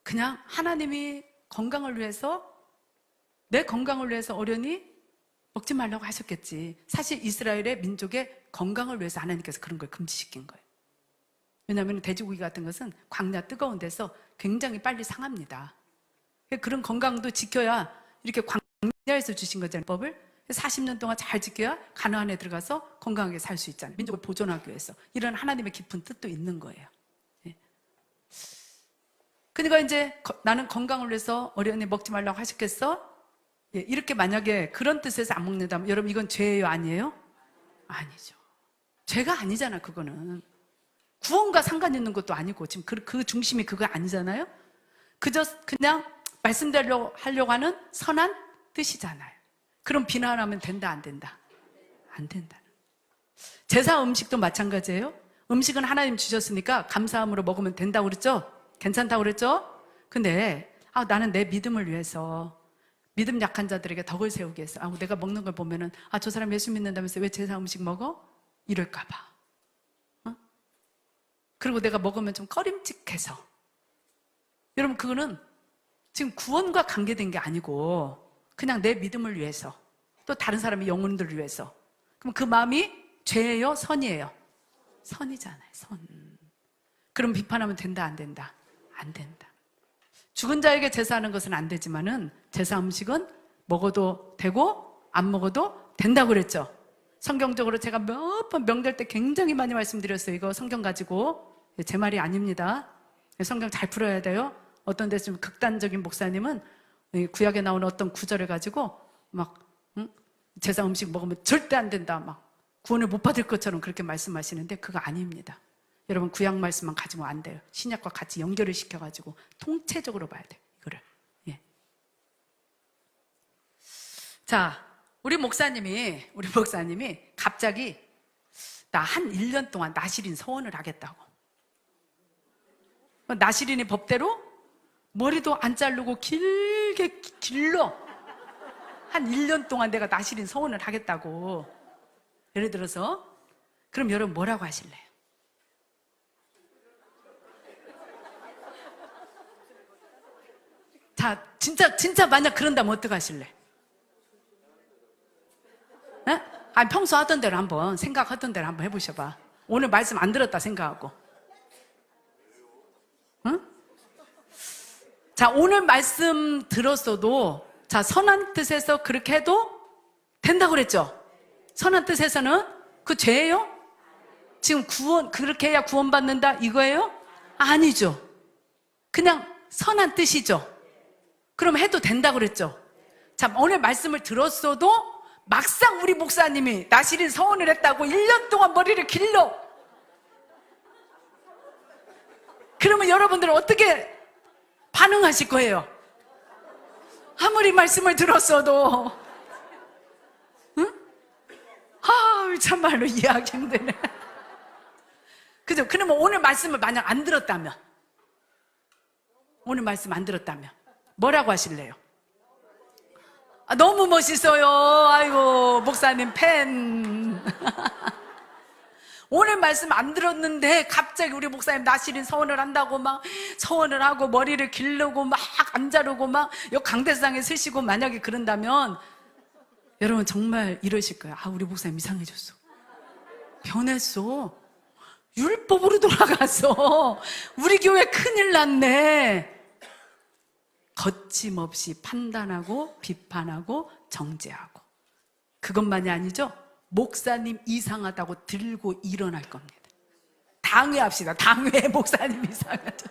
Speaker 1: 그냥 하나님이 건강을 위해서 내 건강을 위해서 어련히 먹지 말라고 하셨겠지. 사실 이스라엘의 민족의 건강을 위해서 하나님께서 그런 걸 금지시킨 거예요. 왜냐하면 돼지고기 같은 것은 광야 뜨거운 데서 굉장히 빨리 상합니다. 그런 건강도 지켜야 이렇게 광야에서 주신 거잖아요. 법을 40년 동안 잘 지켜야 가나안에 들어가서 건강하게 살 수 있잖아요. 민족을 보존하기 위해서. 이런 하나님의 깊은 뜻도 있는 거예요. 예. 그러니까 이제 나는 건강을 위해서 어련히 먹지 말라고 하셨겠어? 예, 이렇게 만약에 그런 뜻에서 안 먹는다면 여러분 이건 죄예요 아니에요? 아니죠. 죄가 아니잖아. 그거는 구원과 상관 있는 것도 아니고 지금 그 중심이 그거 아니잖아요. 그냥 말씀대로 하려고 하는 선한 뜻이잖아요. 그럼 비난하면 된다 안 된다? 안 된다. 제사 음식도 마찬가지예요. 음식은 하나님 주셨으니까 감사함으로 먹으면 된다고 그랬죠? 괜찮다고 그랬죠? 근데 나는 내 믿음을 위해서 믿음 약한 자들에게 덕을 세우기 위해서 내가 먹는 걸 보면은 저 사람 예수 믿는다면서 왜 제사 음식 먹어? 이럴까 봐. 그리고 내가 먹으면 좀 꺼림칙해서. 여러분 그거는 지금 구원과 관계된 게 아니고 그냥 내 믿음을 위해서 또 다른 사람의 영혼들을 위해서. 그럼 그 마음이 죄예요? 선이에요? 선이잖아요. 선. 그럼 비판하면 된다 안 된다? 안 된다. 죽은 자에게 제사하는 것은 안 되지만은 제사 음식은 먹어도 되고 안 먹어도 된다고 그랬죠. 성경적으로 제가 몇 번 명절 때 굉장히 많이 말씀드렸어요. 이거 성경 가지고. 제 말이 아닙니다. 성경 잘 풀어야 돼요. 어떤 데서 좀 극단적인 목사님은 구약에 나오는 어떤 구절을 가지고 막 제사 음식 먹으면 절대 안 된다 막 구원을 못 받을 것처럼 그렇게 말씀하시는데 그거 아닙니다. 여러분 구약 말씀만 가지고 안 돼요. 신약과 같이 연결을 시켜가지고 통체적으로 봐야 돼요. 이거를. 예. 자, 우리 목사님이 갑자기 나 한 1년 동안 나실인 서원을 하겠다고. 나실인의 법대로 머리도 안 자르고 길게 길러 한 1년 동안 내가 나실인 서원을 하겠다고. 예를 들어서 그럼 여러분 뭐라고 하실래요? 자, 진짜 만약 그런다면 어떡하실래? 네? 평소 하던 대로 한번 생각하던 대로 한번 해보셔봐. 오늘 말씀 안 들었다 생각하고. 응? 자, 오늘 말씀 들었어도 자, 선한 뜻에서 그렇게 해도 된다고 그랬죠? 선한 뜻에서는 그 죄예요? 지금 그렇게 해야 구원받는다 이거예요? 아니죠. 그냥 선한 뜻이죠. 그럼 해도 된다고 그랬죠? 자, 오늘 말씀을 들었어도 막상 우리 목사님이 나실인 서원을 했다고 1년 동안 머리를 길러. 그러면 여러분들은 어떻게 반응하실 거예요? 아무리 말씀을 들었어도 응? 참말로 이해하기 힘드네. 그죠? 그러면 오늘 말씀을 만약 안 들었다면 오늘 말씀 안 들었다면 뭐라고 하실래요? 너무 멋있어요. 아이고, 목사님 팬. 오늘 말씀 안 들었는데 갑자기 우리 목사님 나시린 서원을 한다고 막 서원을 하고 머리를 기르고 막 안 자르고 막 강대상에 서시고 만약에 그런다면 여러분 정말 이러실 거예요. 우리 목사님 이상해졌어. 변했어. 율법으로 돌아갔어. 우리 교회 큰일 났네. 거침없이 판단하고 비판하고 정죄하고. 그것만이 아니죠. 목사님 이상하다고 들고 일어날 겁니다. 당회합시다. 당회 목사님 이상하죠.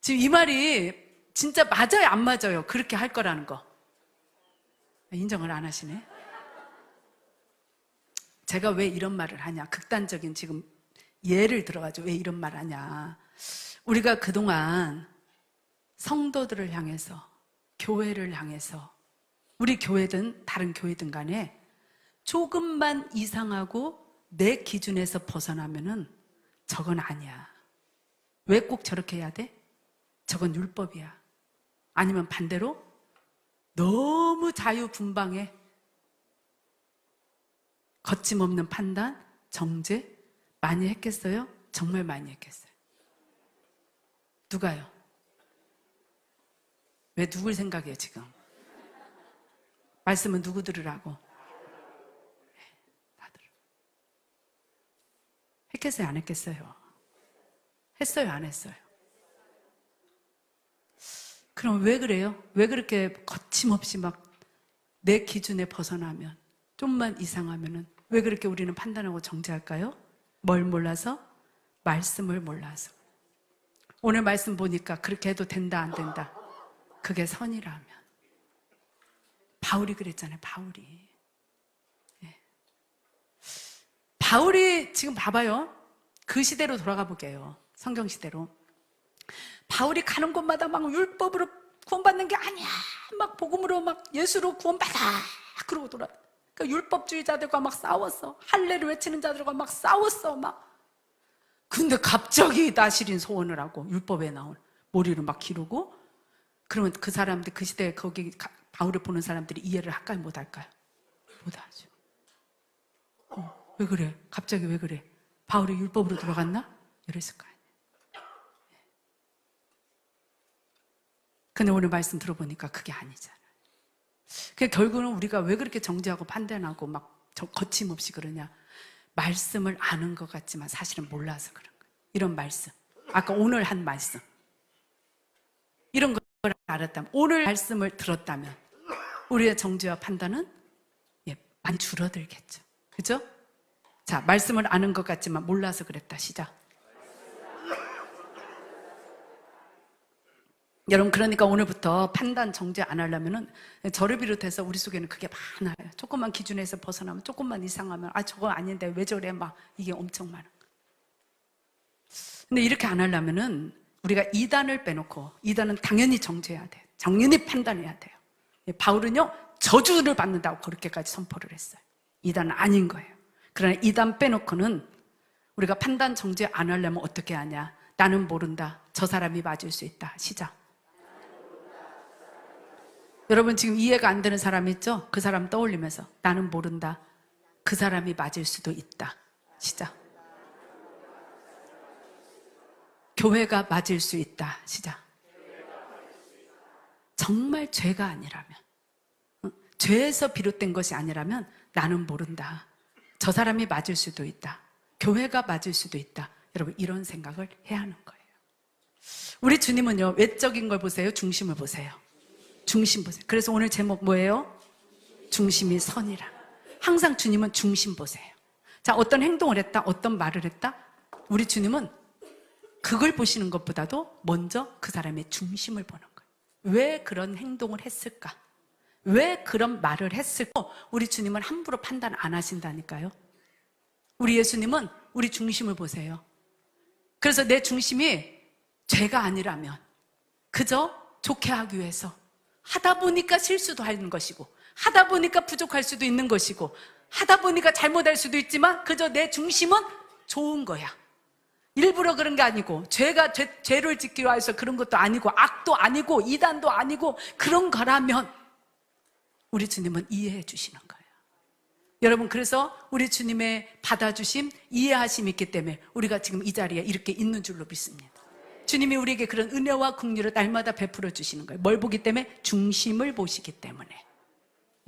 Speaker 1: 지금 이 말이 진짜 맞아요, 안 맞아요? 그렇게 할 거라는 거. 인정을 안 하시네. 제가 왜 이런 말을 하냐. 극단적인 지금 예를 들어가지고 왜 이런 말을 하냐. 우리가 그동안 성도들을 향해서, 교회를 향해서, 우리 교회든 다른 교회든 간에 조금만 이상하고 내 기준에서 벗어나면은 저건 아니야. 왜 꼭 저렇게 해야 돼? 저건 율법이야. 아니면 반대로 너무 자유분방해. 거침없는 판단, 정죄 많이 했겠어요? 정말 많이 했겠어요. 누가요? 왜 누굴 생각해요 지금? 말씀은 누구 들으라고? 다 들어. 했겠어요? 안 했겠어요? 했어요? 안 했어요? 그럼 왜 그래요? 왜 그렇게 거침없이 막 내 기준에 벗어나면, 좀만 이상하면은 왜 그렇게 우리는 판단하고 정죄할까요? 뭘 몰라서? 말씀을 몰라서. 오늘 말씀 보니까 그렇게 해도 된다 안 된다. 그게 선이라면. 바울이 그랬잖아요. 바울이. 바울이 지금 봐봐요. 그 시대로 돌아가 볼게요. 성경 시대로. 바울이 가는 곳마다 막 율법으로 구원받는 게 아니야. 막 복음으로 막 예수로 구원받아. 그러고 돌아. 그러니까 율법주의자들과 막 싸웠어. 할례를 외치는 자들과 막 싸웠어. 막. 근데 갑자기 나시린 소원을 하고 율법에 나온 머리를 막 기르고 그러면 그 사람들 그 시대에 거기 바울을 보는 사람들이 이해를 할까요? 못 할까요? 못 하죠. 왜 그래? 갑자기 왜 그래? 바울이 율법으로 돌아갔나? 이랬을 거 아니에요. 근데 오늘 말씀 들어보니까 그게 아니잖아요. 그러니까 결국은 우리가 왜 그렇게 정죄하고 판단하고 막 거침없이 그러냐? 말씀을 아는 것 같지만 사실은 몰라서 그런 거예요. 이런 말씀. 아까 오늘 한 말씀. 이런 걸 알았다면, 오늘 말씀을 들었다면 우리의 정죄와 판단은 많이 줄어들겠죠. 그죠? 자, 말씀을 아는 것 같지만 몰라서 그랬다. 시작. 여러분, 그러니까 오늘부터 판단, 정죄 안 하려면은 저를 비롯해서 우리 속에는 그게 많아요. 조금만 기준에서 벗어나면, 조금만 이상하면 저거 아닌데 왜 저래? 막 이게 엄청 많은 거예요. 근데 이렇게 안 하려면은 우리가 이단을 빼놓고, 이단은 당연히 정죄해야 돼요. 당연히 판단해야 돼요. 바울은요, 저주를 받는다고 그렇게까지 선포를 했어요. 이단은 아닌 거예요. 그러나 이단 빼놓고는 우리가 판단, 정죄 안 하려면 어떻게 하냐? 나는 모른다. 저 사람이 맞을 수 있다. 시작. 여러분 지금 이해가 안 되는 사람 있죠? 그 사람 떠올리면서 나는 모른다. 그 사람이 맞을 수도 있다. 시작. 교회가 맞을 수 있다. 시작. 정말 죄가 아니라면, 죄에서 비롯된 것이 아니라면 나는 모른다. 저 사람이 맞을 수도 있다. 교회가 맞을 수도 있다. 여러분 이런 생각을 해야 하는 거예요. 우리 주님은요, 외적인 걸 보세요? 중심을 보세요? 중심 보세요. 그래서 오늘 제목 뭐예요? 중심이 선이라. 항상 주님은 중심 보세요. 자, 어떤 행동을 했다, 어떤 말을 했다, 우리 주님은 그걸 보시는 것보다도 먼저 그 사람의 중심을 보는 거예요. 왜 그런 행동을 했을까? 왜 그런 말을 했을까? 우리 주님은 함부로 판단 안 하신다니까요. 우리 예수님은 우리 중심을 보세요. 그래서 내 중심이 죄가 아니라면, 그저 좋게 하기 위해서 하다 보니까 실수도 하는 것이고, 하다 보니까 부족할 수도 있는 것이고, 하다 보니까 잘못할 수도 있지만 그저 내 중심은 좋은 거야. 일부러 그런 게 아니고 죄를 짓기 위해서 그런 것도 아니고 악도 아니고 이단도 아니고 그런 거라면 우리 주님은 이해해 주시는 거예요. 여러분, 그래서 우리 주님의 받아주심, 이해하심이 있기 때문에 우리가 지금 이 자리에 이렇게 있는 줄로 믿습니다. 주님이 우리에게 그런 은혜와 긍휼을 날마다 베풀어 주시는 거예요. 뭘 보기 때문에? 중심을 보시기 때문에.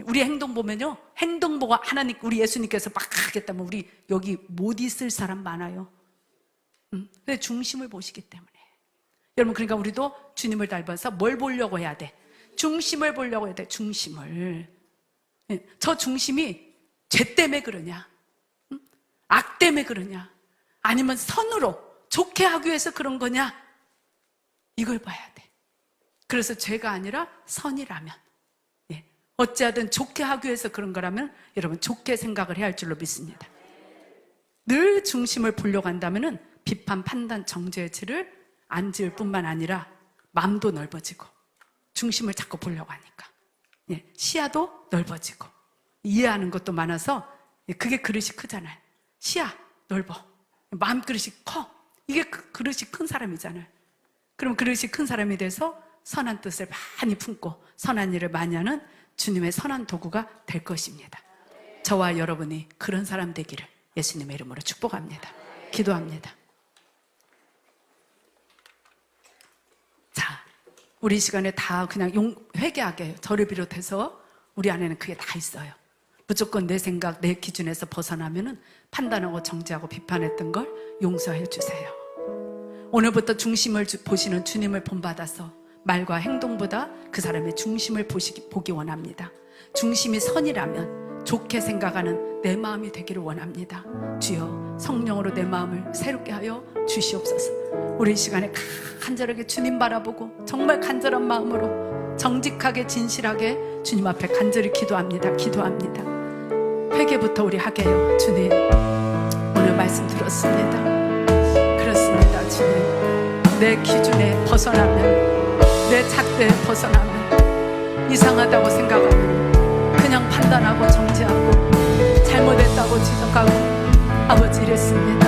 Speaker 1: 우리 행동 보면요, 행동 보고 하나님, 우리 예수님께서 막 하겠다면 우리 여기 못 있을 사람 많아요. 근데 중심을 보시기 때문에. 여러분, 그러니까 우리도 주님을 닮아서 뭘 보려고 해야 돼? 중심을 보려고 해야 돼. 중심을. 저 중심이 죄 때문에 그러냐? 악 때문에 그러냐? 아니면 선으로 좋게 하기 위해서 그런 거냐? 이걸 봐야 돼. 그래서 죄가 아니라 선이라면, 어찌하든 좋게 하기 위해서 그런 거라면 여러분 좋게 생각을 해야 할 줄로 믿습니다. 늘 중심을 보려고 한다면 비판, 판단, 정죄의 질을 안 지을 뿐만 아니라 마음도 넓어지고 중심을 자꾸 보려고 하니까 시야도 넓어지고 이해하는 것도 많아서 그게 그릇이 크잖아요. 시야 넓어, 마음 그릇이 커. 이게 그릇이 큰 사람이잖아요. 그럼 그릇이 큰 사람이 돼서 선한 뜻을 많이 품고 선한 일을 많이 하는 주님의 선한 도구가 될 것입니다. 저와 여러분이 그런 사람 되기를 예수님의 이름으로 축복합니다. 기도합니다. 자, 우리 시간에 다 그냥 회개하게, 저를 비롯해서 우리 안에는 그게 다 있어요. 무조건 내 생각, 내 기준에서 벗어나면은 판단하고 정죄하고 비판했던 걸 용서해 주세요. 오늘부터 중심을 보시는 주님을 본받아서 말과 행동보다 그 사람의 중심을 보기 원합니다. 중심이 선이라면 좋게 생각하는 내 마음이 되기를 원합니다. 주여, 성령으로 내 마음을 새롭게 하여 주시옵소서. 우리 이 시간에 간절하게 주님 바라보고 정말 간절한 마음으로 정직하게 진실하게 주님 앞에 간절히 기도합니다. 회개부터 우리 하게 해요. 주님, 오늘 말씀 들었습니다. 그렇습니다. 주님, 내 기준에 벗어나면, 내 잣대에 벗어나면, 이상하다고 생각하면 그냥 판단하고 정죄하고 잘못했다고 지적하고 아버지 이랬습니다.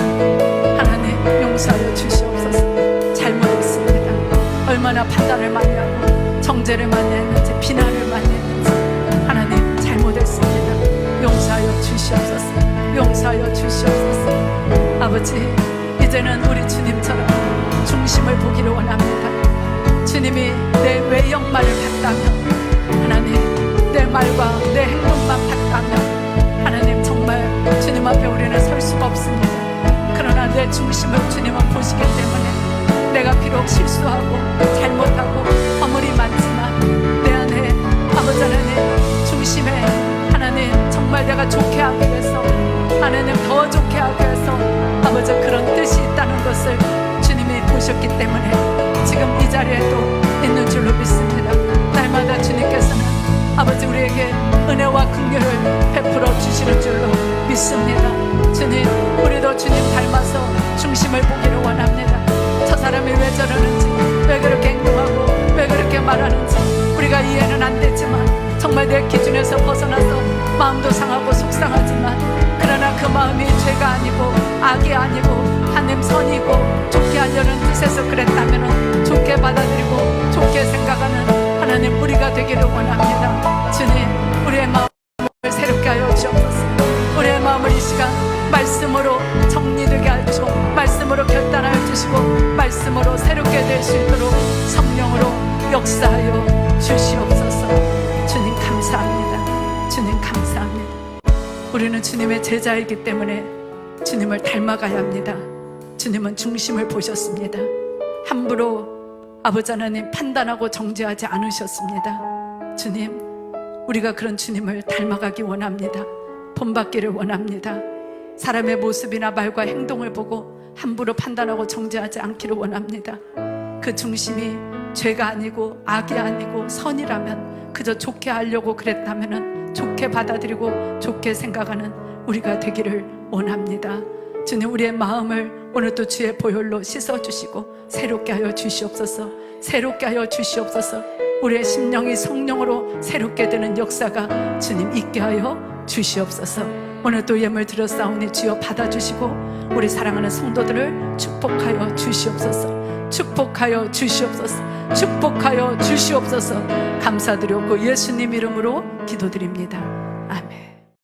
Speaker 1: 하나님 용서하여 주시옵소서. 잘못했습니다. 얼마나 판단을 많이 하고 정죄를 많이 했는지, 비난을 많이 했는지 하나님 잘못했습니다. 용서하여 주시옵소서. 용서하여 주시옵소서. 아버지, 이제는 우리 주님처럼 중심을 보기를 원합니다. 주님이 내 외형만을 봤다면, 하나님 내 말과 내 행동만 봤다면 하나님 정말 주님 앞에 우리는 설 수가 없습니다. 그러나 내 중심을 주님은 보시기 때문에 내가 비록 실수하고 잘못하고 허물이 많지만 내 안에 아버지 하나님 중심에 하나님 정말 내가 좋게 하기 위해서, 하나님 더 좋게 하기 위해서 아버지 그런 뜻이 있다는 것을 주님이 보셨기 때문에 지금 이 자리에도 있는 줄로 믿습니다. 날마다 주님께서는 아버지 우리에게 은혜와 긍휼을 베풀어 주시는 줄로 믿습니다. 주님, 우리도 주님 닮아서 중심을 보기를 원합니다. 저 사람이 왜 저러는지, 왜 그렇게 행동하고 왜 그렇게 말하는지 우리가 이해는 안 되지만 정말 내 기준에서 벗어나서 마음도 상하고 속상하지만, 그러나 그 마음이 죄가 아니고 악이 아니고 하나님 선이고 좋게 하려는 뜻에서 그랬다면 좋게 받아들이고 좋게 생각하는 하나님 우리가 되기를 원합니다. 주님, 우리의 마음을 새롭게 하여 주옵소서. 우리의 마음을 이 시간 말씀으로 정리되게 하시고 말씀으로 결단하여 주시고 말씀으로 새롭게 될 수 있도록 성령으로 역사하여 주시옵소서. 주님 감사합니다. 주님 감사합니다. 우리는 주님의 제자이기 때문에 주님을 닮아가야 합니다. 주님은 중심을 보셨습니다. 함부로 아버지 하나님 판단하고 정죄하지 않으셨습니다. 주님, 우리가 그런 주님을 닮아가기 원합니다. 본받기를 원합니다. 사람의 모습이나 말과 행동을 보고 함부로 판단하고 정죄하지 않기를 원합니다. 그 중심이 죄가 아니고 악이 아니고 선이라면, 그저 좋게 하려고 그랬다면 좋게 받아들이고 좋게 생각하는 우리가 되기를 원합니다. 주님, 우리의 마음을 오늘도 주의 보혈로 씻어주시고 새롭게 하여 주시옵소서. 새롭게 하여 주시옵소서. 우리의 심령이 성령으로 새롭게 되는 역사가 주님 있게 하여 주시옵소서. 오늘 또 예물 드렸사오니 주여 받아주시고 우리 사랑하는 성도들을 축복하여 주시옵소서. 축복하여 주시옵소서. 축복하여 주시옵소서. 감사드렸고 예수님 이름으로 기도드립니다.